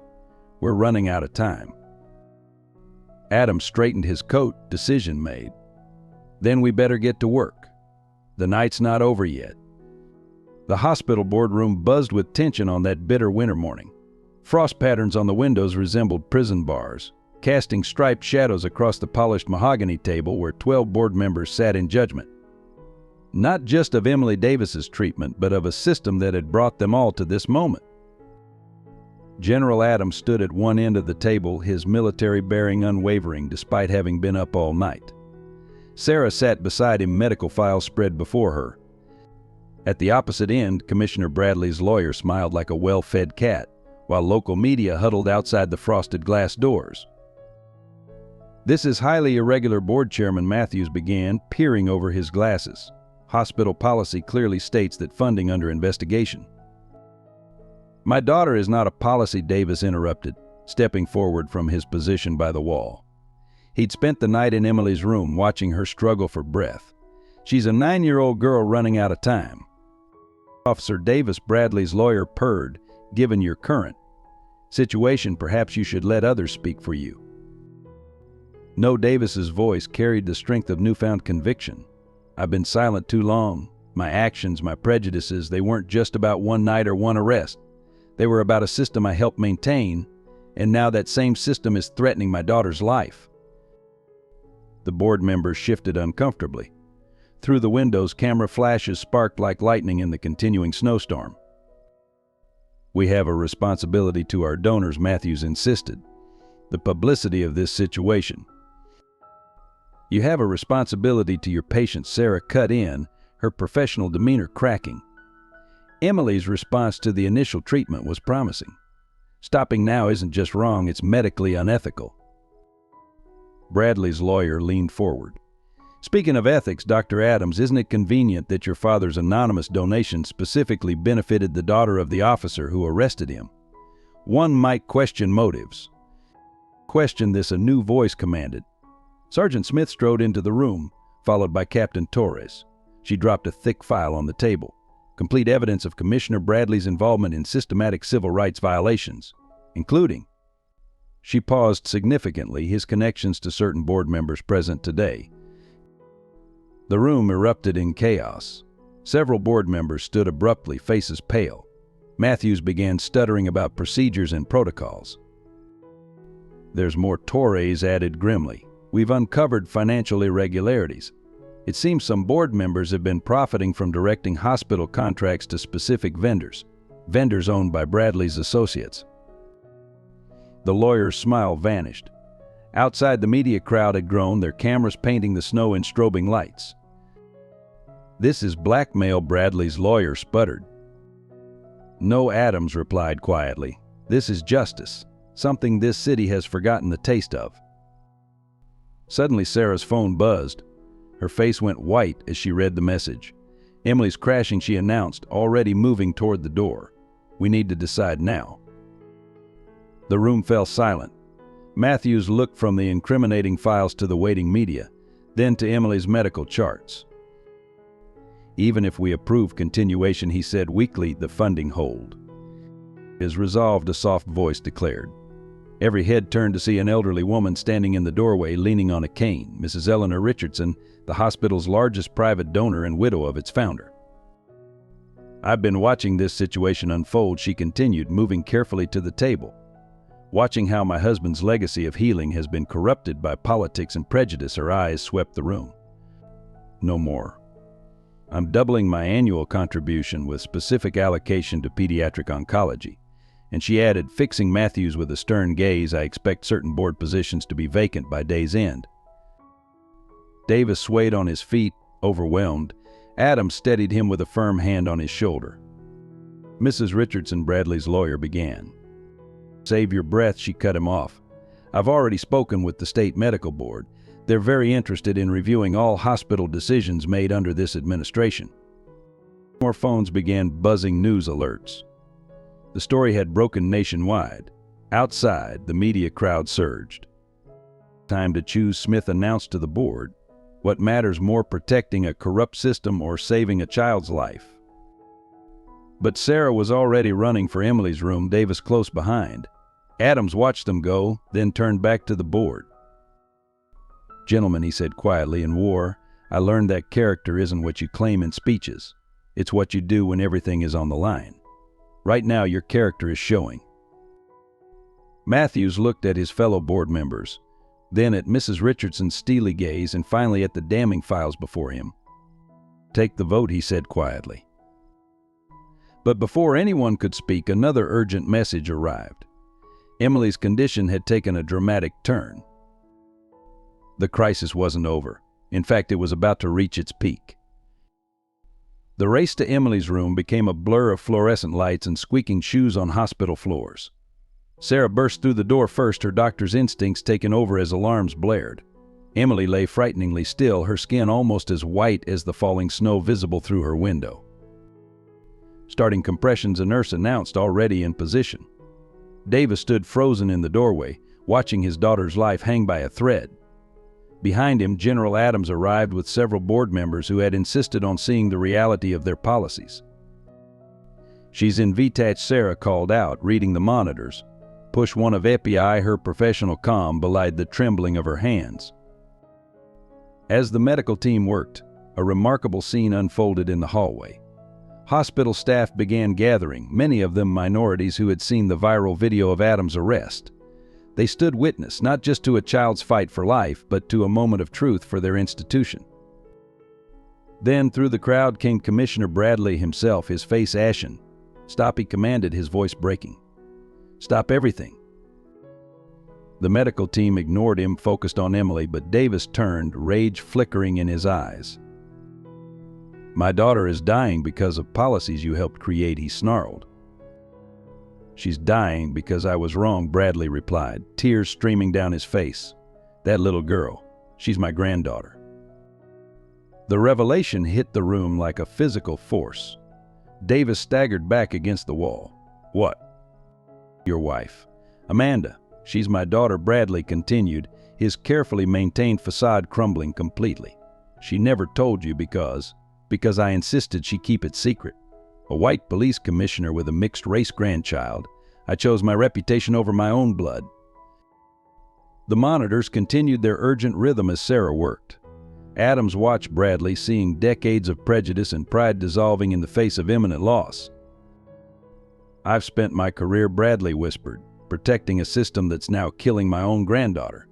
We're running out of time. Adam straightened his coat, decision made. Then we better get to work. The night's not over yet. The hospital boardroom buzzed with tension on that bitter winter morning. Frost patterns on the windows resembled prison bars, casting striped shadows across the polished mahogany table where 12 board members sat in judgment. Not just of Emily Davis's treatment, but of a system that had brought them all to this moment. General Adams stood at one end of the table, his military bearing unwavering despite having been up all night. Sarah sat beside him, medical files spread before her. At the opposite end, Commissioner Bradley's lawyer smiled like a well-fed cat, while local media huddled outside the frosted glass doors. This is highly irregular, Board Chairman Matthews began, peering over his glasses. Hospital policy clearly states that funding under investigation. My daughter is not a policy, Davis interrupted, stepping forward from his position by the wall. He'd spent the night in Emily's room, watching her struggle for breath. She's a 9-year-old girl running out of time. Officer Davis, Bradley's lawyer, purred, given your current situation, perhaps you should let others speak for you. No, Davis's voice carried the strength of newfound conviction. I've been silent too long. My actions, my prejudices, they weren't just about one night or one arrest. They were about a system I helped maintain, and now that same system is threatening my daughter's life. The board members shifted uncomfortably. Through the windows, camera flashes sparked like lightning in the continuing snowstorm. We have a responsibility to our donors, Matthews insisted. The publicity of this situation. You have a responsibility to your patients, Sarah cut in, her professional demeanor cracking. Emily's response to the initial treatment was promising. Stopping now isn't just wrong, it's medically unethical. Bradley's lawyer leaned forward. Speaking of ethics, Dr. Adams, isn't it convenient that your father's anonymous donation specifically benefited the daughter of the officer who arrested him? One might question motives. Question this, a new voice commanded. Sergeant Smith strode into the room, followed by Captain Torres. She dropped a thick file on the table. Complete evidence of Commissioner Bradley's involvement in systematic civil rights violations, including, she paused significantly, his connections to certain board members present today. The room erupted in chaos. Several board members stood abruptly, faces pale. Matthews began stuttering about procedures and protocols. "There's more Torres," added grimly. "We've uncovered financial irregularities. It seems some board members have been profiting from directing hospital contracts to specific vendors owned by Bradley's associates." The lawyer's smile vanished. Outside, the media crowd had grown, their cameras painting the snow in strobing lights. "This is blackmail," Bradley's lawyer sputtered. "No," Adams replied quietly. "This is justice, something this city has forgotten the taste of." Suddenly, Sarah's phone buzzed. Her face went white as she read the message. "Emily's crashing," she announced, already moving toward the door. "We need to decide now." The room fell silent. Matthews looked from the incriminating files to the waiting media, then to Emily's medical charts. "Even if we approve continuation," he said weakly, "the funding hold is resolved," a soft voice declared. Every head turned to see an elderly woman standing in the doorway, leaning on a cane, Mrs. Eleanor Richardson, the hospital's largest private donor and widow of its founder. "I've been watching this situation unfold," she continued, moving carefully to the table. "Watching how my husband's legacy of healing has been corrupted by politics and prejudice." Her eyes swept the room. "No more. I'm doubling my annual contribution with specific allocation to pediatric oncology." And she added, fixing Matthews with a stern gaze, "I expect certain board positions to be vacant by day's end." Davis swayed on his feet, overwhelmed. Adams steadied him with a firm hand on his shoulder. Mrs. Richardson, Bradley's lawyer, began. "Save your breath," she cut him off. "I've already spoken with the state medical board. They're very interested in reviewing all hospital decisions made under this administration." More phones began buzzing news alerts. The story had broken nationwide. Outside, the media crowd surged. "Time to choose," Smith announced to the board. "What matters more, protecting a corrupt system or saving a child's life?" But Sarah was already running for Emily's room, Davis close behind. Adams watched them go, then turned back to the board. "Gentlemen," he said quietly, "in war, I learned that character isn't what you claim in speeches. It's what you do when everything is on the line. Right now, your character is showing." Matthews looked at his fellow board members, then at Mrs. Richardson's steely gaze, and finally at the damning files before him. "Take the vote," he said quietly. But before anyone could speak, another urgent message arrived. Emily's condition had taken a dramatic turn. The crisis wasn't over. In fact, it was about to reach its peak. The race to Emily's room became a blur of fluorescent lights and squeaking shoes on hospital floors. Sarah burst through the door first, her doctor's instincts taken over as alarms blared. Emily lay frighteningly still, her skin almost as white as the falling snow visible through her window. Starting compressions, a nurse announced, already in position. Davis stood frozen in the doorway, watching his daughter's life hang by a thread. Behind him, General Adams arrived with several board members who had insisted on seeing the reality of their policies. "She's in VTACH," Sarah called out, reading the monitors. "Push one of EPI," her professional calm belied the trembling of her hands. As the medical team worked, a remarkable scene unfolded in the hallway. Hospital staff began gathering, many of them minorities who had seen the viral video of Adams' arrest. They stood witness not just to a child's fight for life, but to a moment of truth for their institution. Then through the crowd came Commissioner Bradley himself, his face ashen. "Stop," he commanded, his voice breaking. "Stop everything." The medical team ignored him, focused on Emily, but Davis turned, rage flickering in his eyes. "My daughter is dying because of policies you helped create," he snarled. "She's dying because I was wrong," Bradley replied, tears streaming down his face. "That little girl, she's my granddaughter." The revelation hit the room like a physical force. Davis staggered back against the wall. "What?" "Your wife. Amanda. She's my daughter," Bradley continued, his carefully maintained facade crumbling completely. "She never told you because I insisted she keep it secret. A white police commissioner with a mixed-race grandchild. I chose my reputation over my own blood." The monitors continued their urgent rhythm as Sarah worked. Adams watched Bradley, seeing decades of prejudice and pride dissolving in the face of imminent loss. "I've spent my career," Bradley whispered, "protecting a system that's now killing my own granddaughter."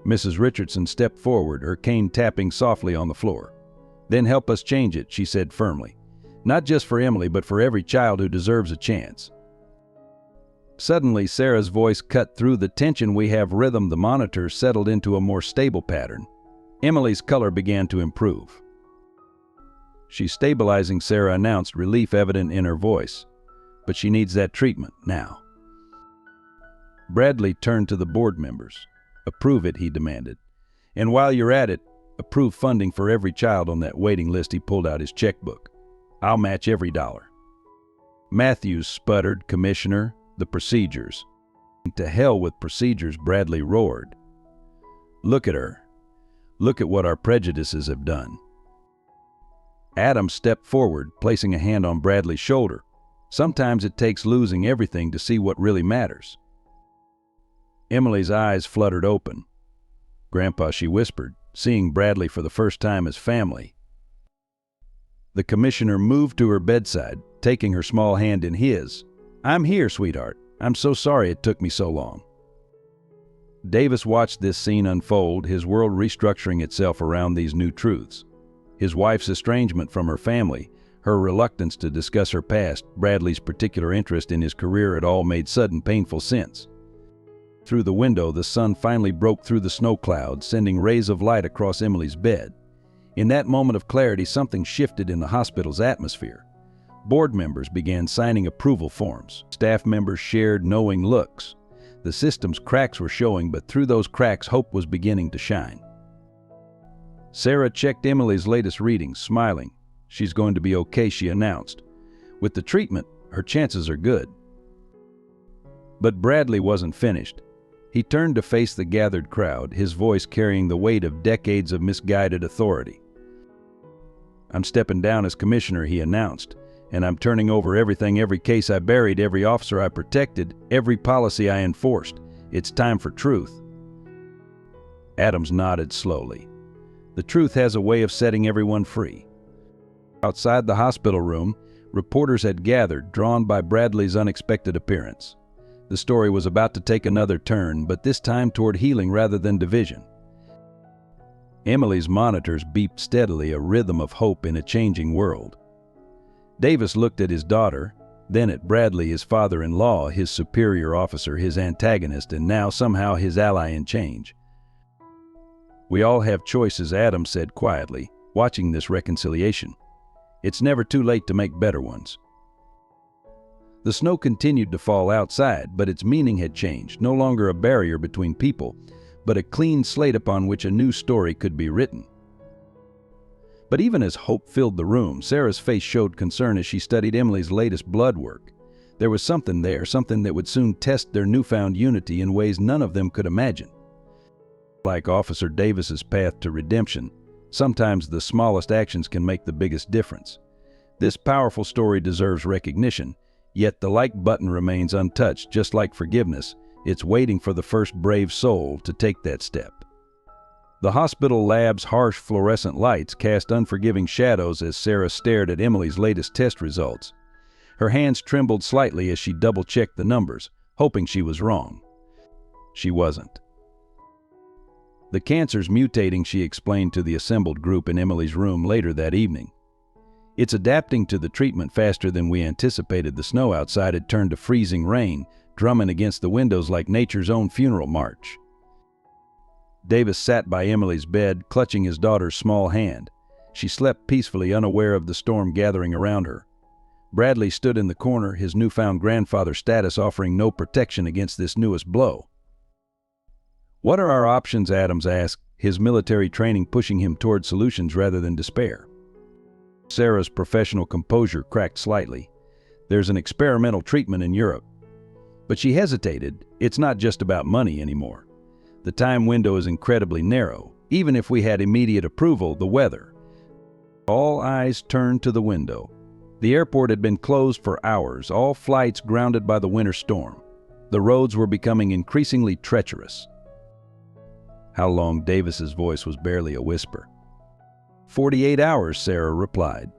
Mrs. Richardson stepped forward, her cane tapping softly on the floor. "Then help us change it," she said firmly. "Not just for Emily, but for every child who deserves a chance." Suddenly, Sarah's voice cut through the tension. "We have rhythm." The monitor settled into a more stable pattern. Emily's color began to improve. "She's stabilizing," Sarah announced, relief evident in her voice. "But she needs that treatment now." Bradley turned to the board members. "Approve it," he demanded. "And while you're at it, approve funding for every child on that waiting list." He pulled out his checkbook. "I'll match every dollar." Matthews sputtered. "Commissioner, the procedures." "To hell with procedures," Bradley roared. "Look at her. Look at what our prejudices have done." Adams stepped forward, placing a hand on Bradley's shoulder. "Sometimes it takes losing everything to see what really matters." Emily's eyes fluttered open. "Grandpa," she whispered, seeing Bradley for the first time as family. The commissioner moved to her bedside, taking her small hand in his. "I'm here, sweetheart. I'm so sorry it took me so long." Davis watched this scene unfold, his world restructuring itself around these new truths. His wife's estrangement from her family, her reluctance to discuss her past, Bradley's particular interest in his career, it all made sudden, painful sense. Through the window, the sun finally broke through the snow clouds, sending rays of light across Emily's bed. In that moment of clarity, something shifted in the hospital's atmosphere. Board members began signing approval forms. Staff members shared knowing looks. The system's cracks were showing, but through those cracks, hope was beginning to shine. Sarah checked Emily's latest readings, smiling. "She's going to be okay," she announced. "With the treatment, her chances are good." But Bradley wasn't finished. He turned to face the gathered crowd, his voice carrying the weight of decades of misguided authority. "I'm stepping down as commissioner," he announced, "and I'm turning over everything, every case I buried, every officer I protected, every policy I enforced. It's time for truth." Adams nodded slowly. "The truth has a way of setting everyone free." Outside the hospital room, reporters had gathered, drawn by Bradley's unexpected appearance. The story was about to take another turn, but this time toward healing rather than division. Emily's monitors beeped steadily, a rhythm of hope in a changing world. Davis looked at his daughter, then at Bradley, his father-in-law, his superior officer, his antagonist, and now somehow his ally in change. "We all have choices," Adams said quietly, watching this reconciliation. "It's never too late to make better ones." The snow continued to fall outside, but its meaning had changed, no longer a barrier between people, but a clean slate upon which a new story could be written. But even as hope filled the room, Sarah's face showed concern as she studied Emily's latest blood work. There was something there, something that would soon test their newfound unity in ways none of them could imagine. Like Officer Davis's path to redemption, sometimes the smallest actions can make the biggest difference. This powerful story deserves recognition, yet the like button remains untouched. Just like forgiveness, it's waiting for the first brave soul to take that step. The hospital lab's harsh fluorescent lights cast unforgiving shadows as Sarah stared at Emily's latest test results. Her hands trembled slightly as she double-checked the numbers, hoping she was wrong. She wasn't. "The cancer's mutating," she explained to the assembled group in Emily's room later that evening. "It's adapting to the treatment faster than we anticipated." The snow outside had turned to freezing rain, drumming against the windows like nature's own funeral march. Davis sat by Emily's bed, clutching his daughter's small hand. She slept peacefully, unaware of the storm gathering around her. Bradley stood in the corner, his newfound grandfather status offering no protection against this newest blow. "What are our options?" Adams asked, his military training pushing him toward solutions rather than despair. Sarah's professional composure cracked slightly. "There's an experimental treatment in Europe." But she hesitated. "It's not just about money anymore. The time window is incredibly narrow. Even if we had immediate approval, the weather." All eyes turned to the window. The airport had been closed for hours, all flights grounded by the winter storm. The roads were becoming increasingly treacherous. How long? Davis's voice was barely a whisper. 48 hours, Sarah replied.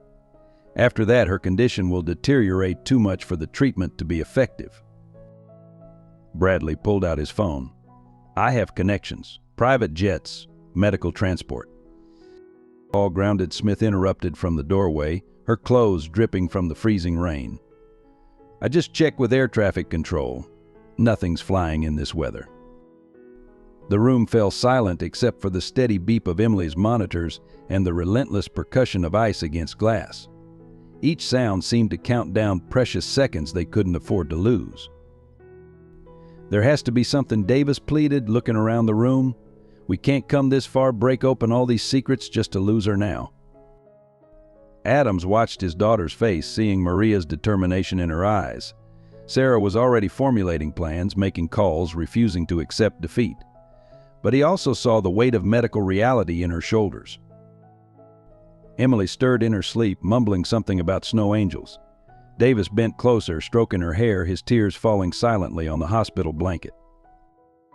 After that, her condition will deteriorate too much for the treatment to be effective. Bradley pulled out his phone. I have connections, private jets, medical transport. All grounded. Smith interrupted from the doorway, her clothes dripping from the freezing rain. I just checked with air traffic control. Nothing's flying in this weather. The room fell silent except for the steady beep of Emily's monitors and the relentless percussion of ice against glass. Each sound seemed to count down precious seconds they couldn't afford to lose. There has to be something, Davis pleaded, looking around the room. We can't come this far, break open all these secrets just to lose her now. Adams watched his daughter's face, seeing Maria's determination in her eyes. Sarah was already formulating plans, making calls, refusing to accept defeat. But he also saw the weight of medical reality in her shoulders. Emily stirred in her sleep, mumbling something about snow angels. Davis bent closer, stroking her hair, his tears falling silently on the hospital blanket.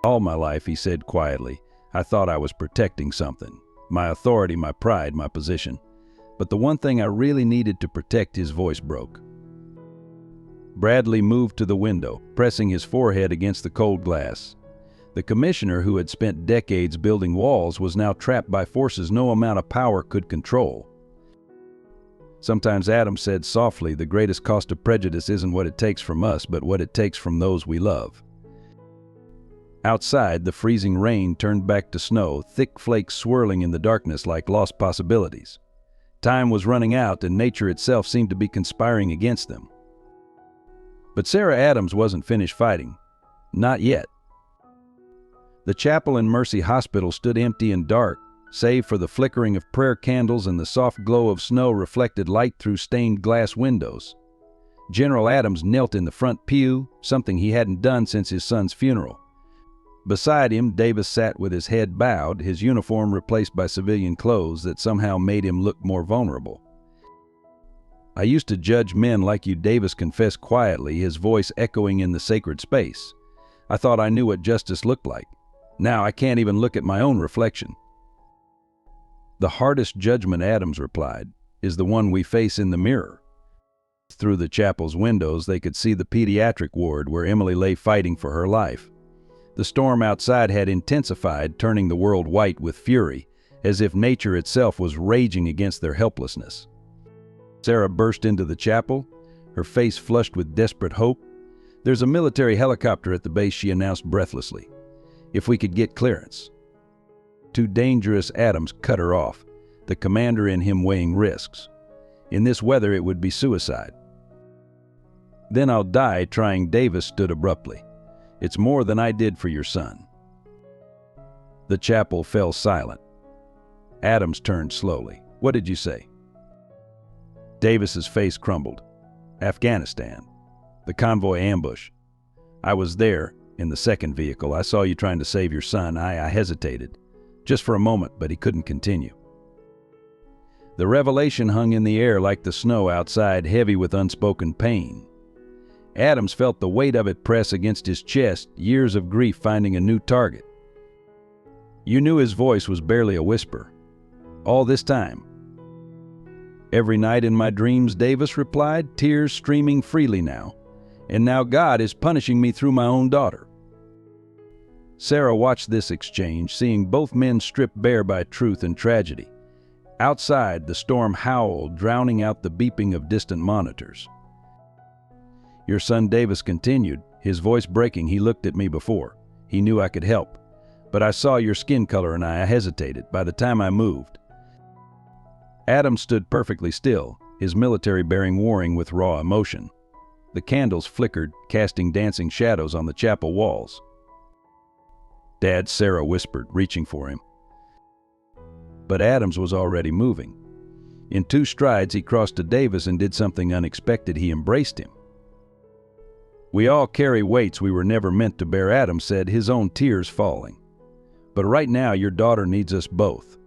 All my life, he said quietly, I thought I was protecting something. My authority, my pride, my position. But the one thing I really needed to protect, his voice broke. Bradley moved to the window, pressing his forehead against the cold glass. The commissioner, who had spent decades building walls, was now trapped by forces no amount of power could control. Sometimes, Adams said softly, the greatest cost of prejudice isn't what it takes from us, but what it takes from those we love. Outside, the freezing rain turned back to snow, thick flakes swirling in the darkness like lost possibilities. Time was running out, and nature itself seemed to be conspiring against them. But Sarah Adams wasn't finished fighting. Not yet. The chapel in Mercy Hospital stood empty and dark, save for the flickering of prayer candles and the soft glow of snow reflected light through stained glass windows. General Adams knelt in the front pew, something he hadn't done since his son's funeral. Beside him, Davis sat with his head bowed, his uniform replaced by civilian clothes that somehow made him look more vulnerable. I used to judge men like you, Davis confessed quietly, his voice echoing in the sacred space. I thought I knew what justice looked like. Now I can't even look at my own reflection. The hardest judgment, Adams replied, is the one we face in the mirror. Through the chapel's windows, they could see the pediatric ward where Emily lay fighting for her life. The storm outside had intensified, turning the world white with fury, as if nature itself was raging against their helplessness. Sarah burst into the chapel, her face flushed with desperate hope. There's a military helicopter at the base, she announced breathlessly. If we could get clearance. Too dangerous, Adams cut her off, the commander in him weighing risks. In this weather, it would be suicide. Then I'll die trying, Davis stood abruptly. It's more than I did for your son. The chapel fell silent. Adams turned slowly. What did you say? Davis's face crumbled. Afghanistan. The convoy ambush. I was there, in the second vehicle. I saw you trying to save your son. I hesitated. Just for a moment, but he couldn't continue. The revelation hung in the air like the snow outside, heavy with unspoken pain. Adams felt the weight of it press against his chest, years of grief finding a new target. You knew his voice was barely a whisper. All this time. Every night in my dreams, Davis replied, tears streaming freely now. And now God is punishing me through my own daughter. Sarah watched this exchange, seeing both men stripped bare by truth and tragedy. Outside, the storm howled, drowning out the beeping of distant monitors. Your son, Davis continued, his voice breaking. He looked at me before. He knew I could help. But I saw your skin color and I hesitated by the time I moved. Adams stood perfectly still, his military bearing warring with raw emotion. The candles flickered, casting dancing shadows on the chapel walls. Dad, Sarah whispered, reaching for him. But Adams was already moving. In 2 strides, he crossed to Davis and did something unexpected. He embraced him. We all carry weights we were never meant to bear, Adams said, his own tears falling. But right now, your daughter needs us both.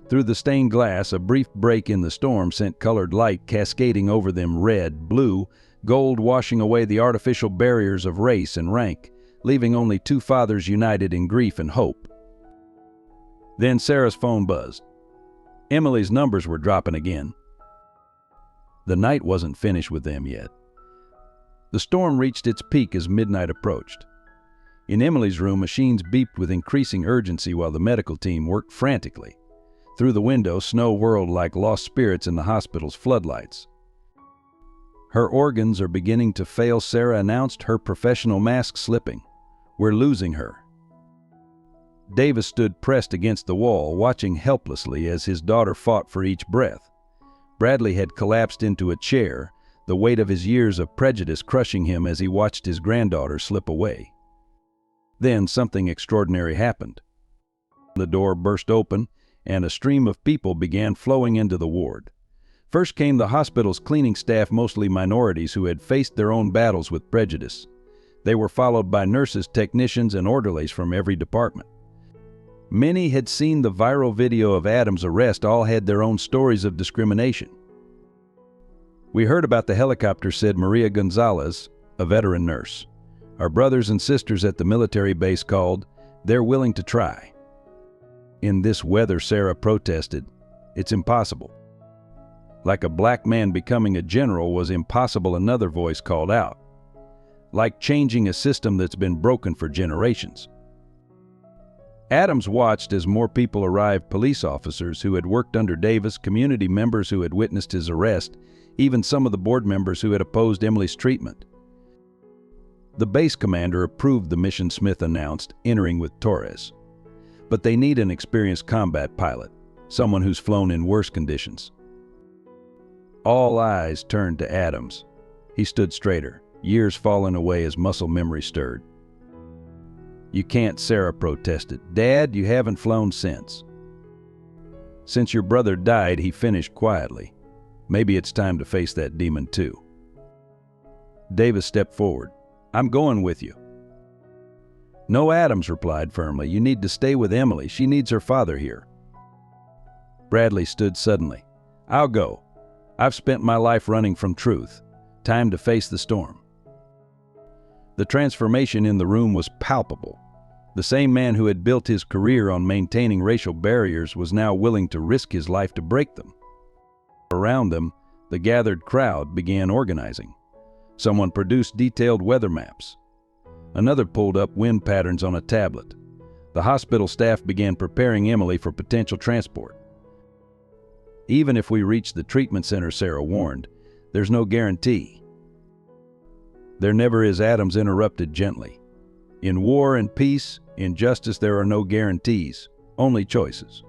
Through the stained glass, a brief break in the storm sent colored light cascading over them, red, blue, gold, washing away the artificial barriers of race and rank. leaving only two fathers united in grief and hope. Then Sarah's phone buzzed. Emily's numbers were dropping again. The night wasn't finished with them yet. The storm reached its peak as midnight approached. In Emily's room, machines beeped with increasing urgency while the medical team worked frantically. Through the window, snow whirled like lost spirits in the hospital's floodlights. Her organs are beginning to fail, Sarah announced, her professional mask slipping. We're losing her. Davis stood pressed against the wall, watching helplessly as his daughter fought for each breath. Bradley had collapsed into a chair, the weight of his years of prejudice crushing him as he watched his granddaughter slip away. Then something extraordinary happened. The door burst open, and a stream of people began flowing into the ward. First came the hospital's cleaning staff, mostly minorities who had faced their own battles with prejudice. They were followed by nurses, technicians, and orderlies from every department. Many had seen the viral video of Adam's arrest, all had their own stories of discrimination. We heard about the helicopter, said Maria Gonzalez, a veteran nurse. Our brothers and sisters at the military base called. They're willing to try. In this weather, Sarah protested. It's impossible. Like a black man becoming a general was impossible, another voice called out. Like changing a system that's been broken for generations. Adams watched as more people arrived, police officers who had worked under Davis, community members who had witnessed his arrest, even some of the board members who had opposed Emily's treatment. The base commander approved the mission, Smith announced, entering with Torres. But they need an experienced combat pilot, someone who's flown in worse conditions. All eyes turned to Adams. He stood straighter, years falling away as muscle memory stirred. You can't, Sarah protested. Dad, you haven't flown since. Since your brother died, he finished quietly. Maybe it's time to face that demon too. Davis stepped forward. I'm going with you. No, Adams replied firmly. You need to stay with Emily. She needs her father here. Bradley stood suddenly. I'll go. I've spent my life running from truth. Time to face the storm. The transformation in the room was palpable. The same man who had built his career on maintaining racial barriers was now willing to risk his life to break them. Around them, the gathered crowd began organizing. Someone produced detailed weather maps. Another pulled up wind patterns on a tablet. The hospital staff began preparing Emily for potential transport. Even if we reach the treatment center, Sarah warned, there's no guarantee. There never is, Adams interrupted gently. In war and peace, in justice, there are no guarantees, only choices.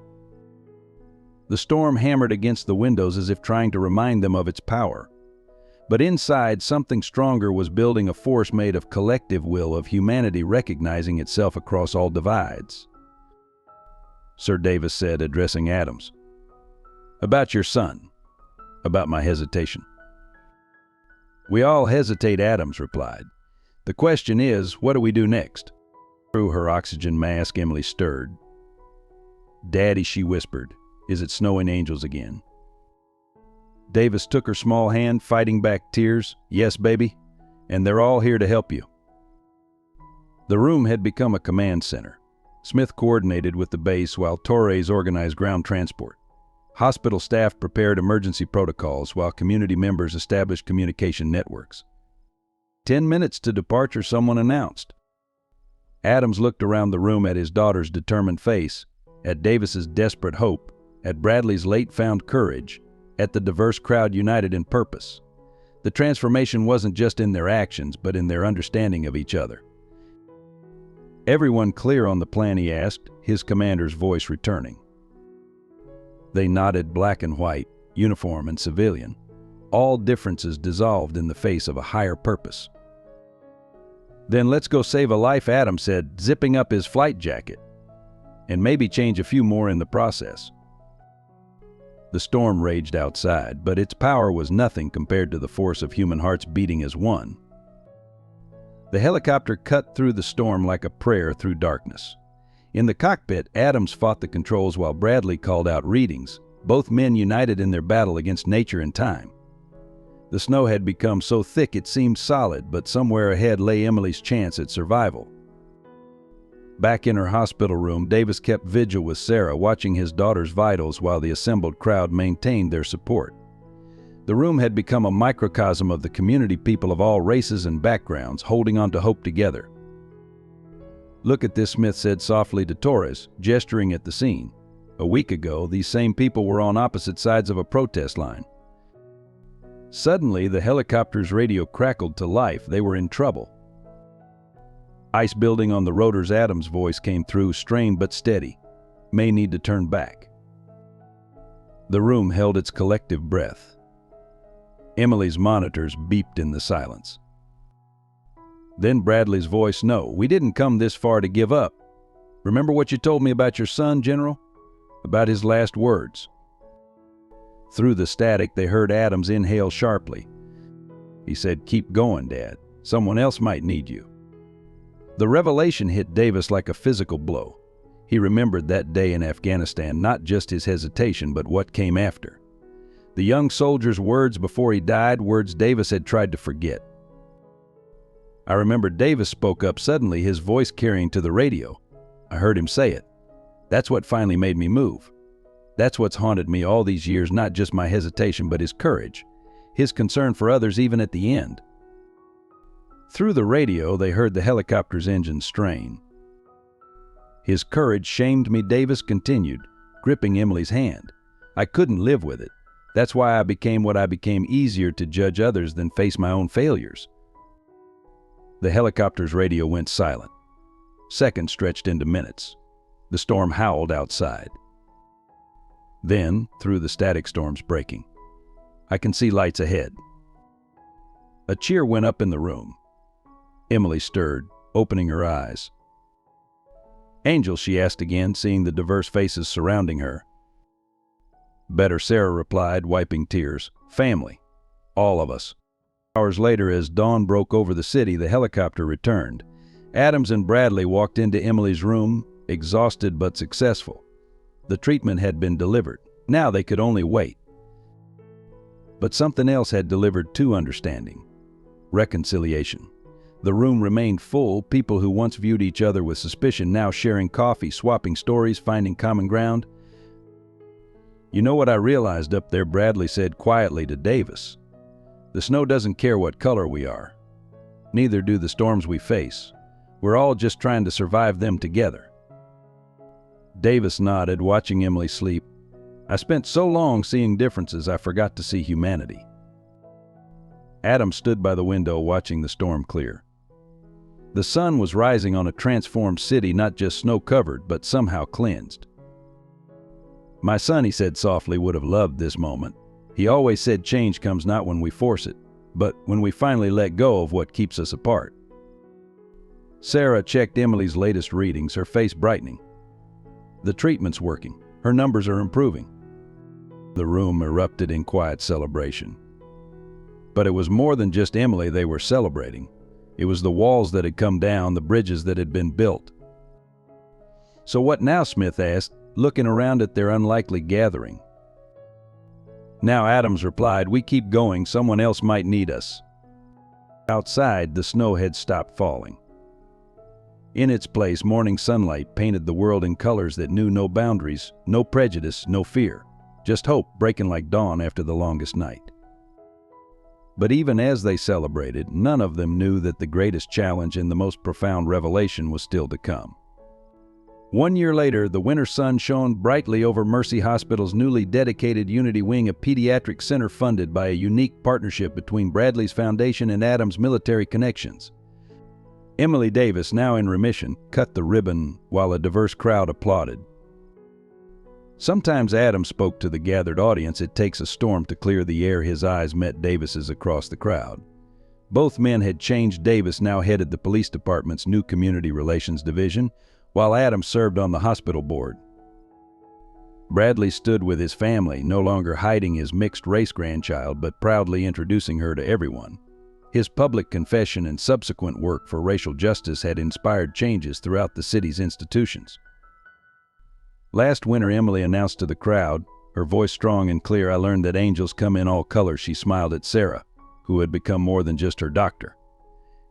The storm hammered against the windows as if trying to remind them of its power. But inside, something stronger was building, a force made of collective will, of humanity recognizing itself across all divides. Sir Davis said, addressing Adams. About your son. About my hesitation. We all hesitate, Adams replied. The question is, what do we do next? Through her oxygen mask, Emily stirred. Daddy, she whispered, is it snowing angels again? Davis took her small hand, fighting back tears. Yes, baby, and they're all here to help you. The room had become a command center. Smith coordinated with the base while Torres organized ground transport. Hospital staff prepared emergency protocols while community members established communication networks. 10 minutes to departure, someone announced. Adams looked around the room at his daughter's determined face, at Davis's desperate hope, at Bradley's late-found courage, at the diverse crowd united in purpose. The transformation wasn't just in their actions, but in their understanding of each other. Everyone clear on the plan, he asked, his commander's voice returning. They nodded, black and white, uniform and civilian, all differences dissolved in the face of a higher purpose. Then let's go save a life, Adams said, zipping up his flight jacket, and maybe change a few more in the process. The storm raged outside, but its power was nothing compared to the force of human hearts beating as one. The helicopter cut through the storm like a prayer through darkness. In the cockpit, Adams fought the controls while Bradley called out readings, both men united in their battle against nature and time. The snow had become so thick it seemed solid, but somewhere ahead lay Emily's chance at survival. Back in her hospital room, Davis kept vigil with Sarah, watching his daughter's vitals while the assembled crowd maintained their support. The room had become a microcosm of the community, people of all races and backgrounds, holding on to hope together. "Look at this," Smith said softly to Torres, gesturing at the scene. "A week ago, these same people were on opposite sides of a protest line." Suddenly, the helicopter's radio crackled to life. They were in trouble. "Ice building on the rotors," Adams' voice came through, strained but steady. "May need to turn back." The room held its collective breath. Emily's monitors beeped in the silence. Then Bradley's voice, "No, we didn't come this far to give up. Remember what you told me about your son, General? About his last words?" Through the static, they heard Adams inhale sharply. He said, "Keep going, Dad. Someone else might need you." The revelation hit Davis like a physical blow. He remembered that day in Afghanistan, not just his hesitation, but what came after. The young soldier's words before he died, words Davis had tried to forget. "I remember," Davis spoke up suddenly, his voice carrying to the radio. "I heard him say it. That's what finally made me move. That's what's haunted me all these years, not just my hesitation, but his courage, his concern for others even at the end." Through the radio, they heard the helicopter's engine strain. "His courage shamed me," Davis continued, gripping Emily's hand. "I couldn't live with it. That's why I became what I became, easier to judge others than face my own failures." The helicopter's radio went silent. Seconds stretched into minutes. The storm howled outside. Then, through the static storms breaking, "I can see lights ahead." A cheer went up in the room. Emily stirred, opening her eyes. "Angel?" she asked again, seeing the diverse faces surrounding her. "Better," Sarah replied, wiping tears. "Family. All of us." Hours later, as dawn broke over the city, the helicopter returned. Adams and Bradley walked into Emily's room, exhausted but successful. The treatment had been delivered. Now they could only wait. But something else had delivered too: understanding. Reconciliation. The room remained full, people who once viewed each other with suspicion now sharing coffee, swapping stories, finding common ground. "You know what I realized up there," Bradley said quietly to Davis. "The snow doesn't care what color we are. Neither do the storms we face. We're all just trying to survive them together." Davis nodded, watching Emily sleep. "I spent so long seeing differences, I forgot to see humanity." Adam stood by the window, watching the storm clear. The sun was rising on a transformed city, not just snow-covered, but somehow cleansed. "My son," he said softly, "would have loved this moment. He always said change comes not when we force it, but when we finally let go of what keeps us apart." Sarah checked Emily's latest readings, her face brightening. "The treatment's working. Her numbers are improving." The room erupted in quiet celebration. But it was more than just Emily they were celebrating. It was the walls that had come down, the bridges that had been built. "So what now?" Smith asked, looking around at their unlikely gathering. "Now," Adams replied, "we keep going. Someone else might need us." Outside, the snow had stopped falling. In its place, morning sunlight painted the world in colors that knew no boundaries, no prejudice, no fear. Just hope breaking like dawn after the longest night. But even as they celebrated, none of them knew that the greatest challenge and the most profound revelation was still to come. 1 year later, the winter sun shone brightly over Mercy Hospital's newly dedicated Unity Wing, a pediatric center funded by a unique partnership between Bradley's foundation and Adams' military connections. Emily Davis, now in remission, cut the ribbon while a diverse crowd applauded. Sometimes Adams spoke to the gathered audience. "It takes a storm to clear the air." His eyes met Davis's across the crowd. Both men had changed. Davis now headed the police department's new community relations division, while Adams served on the hospital board. Bradley stood with his family, no longer hiding his mixed-race grandchild, but proudly introducing her to everyone. His public confession and subsequent work for racial justice had inspired changes throughout the city's institutions. Last winter, Emily announced to the crowd, her voice strong and clear, "I learned that angels come in all colors." She smiled at Sarah, who had become more than just her doctor.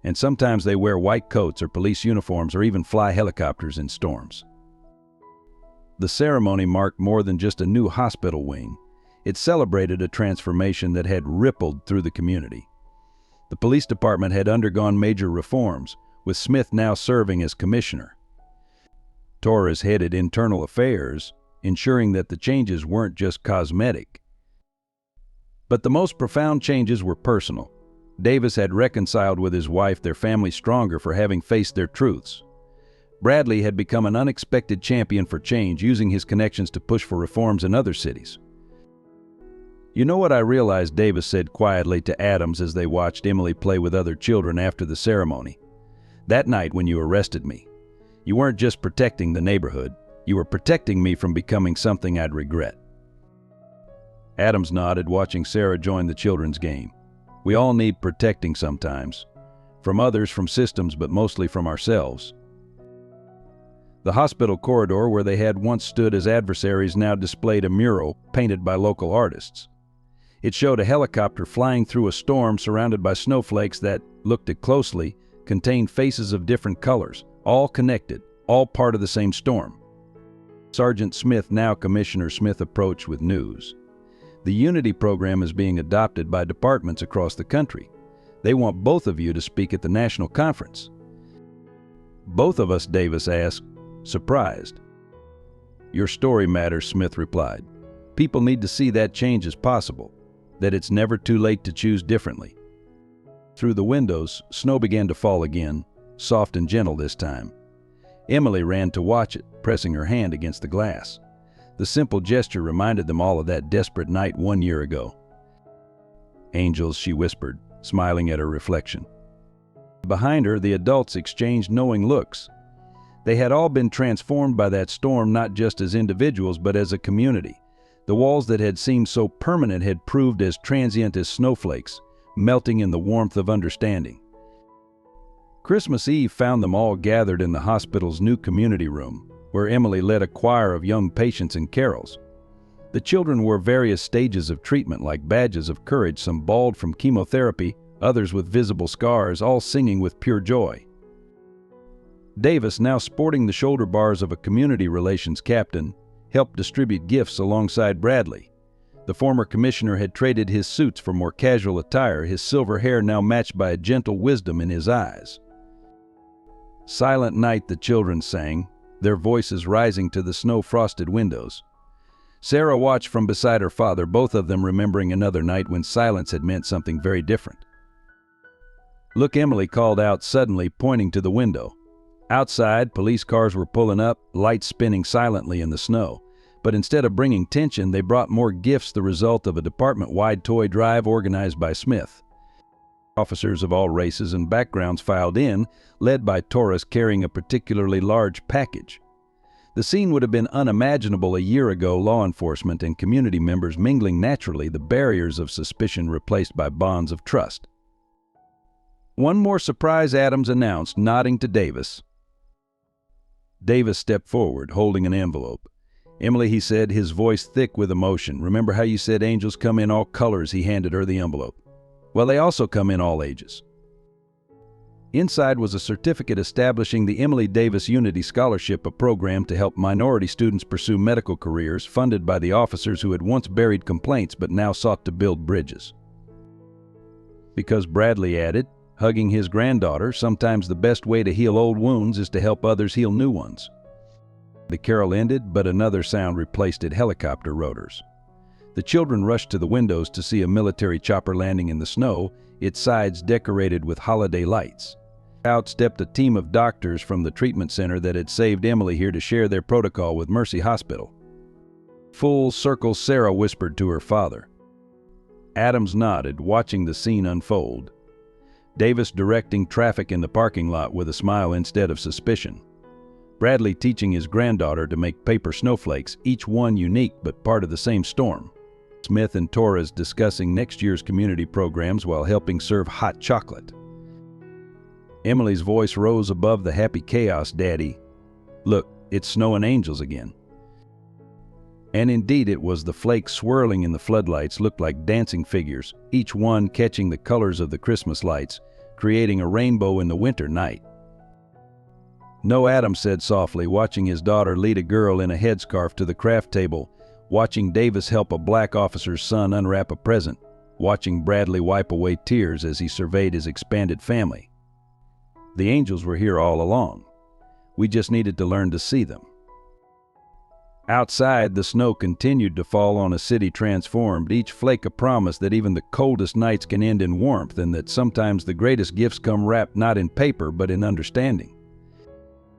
and sometimes they wear white coats or police uniforms or even fly helicopters in storms. The ceremony marked more than just a new hospital wing. It celebrated a transformation that had rippled through the community. The police department had undergone major reforms, with Smith now serving as commissioner. Torres headed internal affairs, ensuring that the changes weren't just cosmetic. But the most profound changes were personal. Davis had reconciled with his wife, their family stronger for having faced their truths. Bradley had become an unexpected champion for change, using his connections to push for reforms in other cities. "You know what I realized," Davis said quietly to Adams as they watched Emily play with other children after the ceremony. "That night when you arrested me, you weren't just protecting the neighborhood, you were protecting me from becoming something I'd regret." Adams nodded, watching Sarah join the children's game. "We all need protecting sometimes. From others, from systems, but mostly from ourselves." The hospital corridor where they had once stood as adversaries now displayed a mural painted by local artists. It showed a helicopter flying through a storm surrounded by snowflakes that, looked at closely, contained faces of different colors, all connected, all part of the same storm. Sergeant Smith, now Commissioner Smith, approached with news. "The Unity program is being adopted by departments across the country. They want both of you to speak at the national conference." "Both of us?" Davis asked, surprised. "Your story matters," Smith replied. "People need to see that change is possible, that it's never too late to choose differently." Through the windows, snow began to fall again, soft and gentle this time. Emily ran to watch it, pressing her hand against the glass. The simple gesture reminded them all of that desperate night 1 year ago. "Angels," she whispered, smiling at her reflection. Behind her, the adults exchanged knowing looks. They had all been transformed by that storm, not just as individuals, but as a community. The walls that had seemed so permanent had proved as transient as snowflakes, melting in the warmth of understanding. Christmas Eve found them all gathered in the hospital's new community room, where Emily led a choir of young patients and carols. The children wore various stages of treatment like badges of courage, some bald from chemotherapy, others with visible scars, all singing with pure joy. Davis, now sporting the shoulder bars of a community relations captain, helped distribute gifts alongside Bradley. The former commissioner had traded his suits for more casual attire, his silver hair now matched by a gentle wisdom in his eyes. "Silent Night," the children sang, their voices rising to the snow-frosted windows. Sarah watched from beside her father, both of them remembering another night when silence had meant something very different. "Look," Emily called out suddenly, pointing to the window. Outside, police cars were pulling up, lights spinning silently in the snow. But instead of bringing tension, they brought more gifts, the result of a department-wide toy drive organized by Smith. Officers of all races and backgrounds filed in, led by Torres carrying a particularly large package. The scene would have been unimaginable a year ago, law enforcement and community members mingling naturally, the barriers of suspicion replaced by bonds of trust. "One more surprise," Adams announced, nodding to Davis. Davis stepped forward, holding an envelope. "Emily," he said, his voice thick with emotion, "remember how you said angels come in all colors?" He handed her the envelope. "Well, they also come in all ages." Inside was a certificate establishing the Emily Davis Unity Scholarship, a program to help minority students pursue medical careers, funded by the officers who had once buried complaints but now sought to build bridges. Because, Bradley added, hugging his granddaughter, sometimes the best way to heal old wounds is to help others heal new ones. The carol ended, but another sound replaced it: helicopter rotors. The children rushed to the windows to see a military chopper landing in the snow, its sides decorated with holiday lights. Out stepped a team of doctors from the treatment center that had saved Emily here to share their protocol with Mercy Hospital. "Full circle," Sarah whispered to her father. Adams nodded, watching the scene unfold. Davis directing traffic in the parking lot with a smile instead of suspicion. Bradley teaching his granddaughter to make paper snowflakes, each one unique but part of the same storm. Smith and Torres discussing next year's community programs while helping serve hot chocolate. Emily's voice rose above the happy chaos. "Daddy, look, it's snowing angels again." And indeed it was. The flakes swirling in the floodlights looked like dancing figures, each one catching the colors of the Christmas lights, creating a rainbow in the winter night. No, Adam said softly, watching his daughter lead a girl in a headscarf to the craft table, watching Davis help a black officer's son unwrap a present, watching Bradley wipe away tears as he surveyed his expanded family. The angels were here all along. We just needed to learn to see them. Outside, the snow continued to fall on a city transformed, each flake a promise that even the coldest nights can end in warmth, and that sometimes the greatest gifts come wrapped not in paper but in understanding.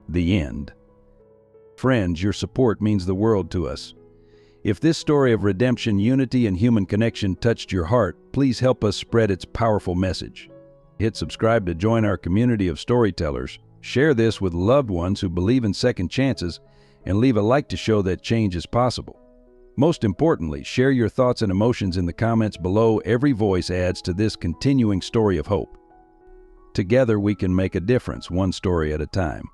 The end. Friends, your support means the world to us. If this story of redemption, unity, and human connection touched your heart, please help us spread its powerful message. Hit subscribe to join our community of storytellers, share this with loved ones who believe in second chances, and leave a like to show that change is possible. Most importantly, share your thoughts and emotions in the comments below. Every voice adds to this continuing story of hope. Together we can make a difference, one story at a time.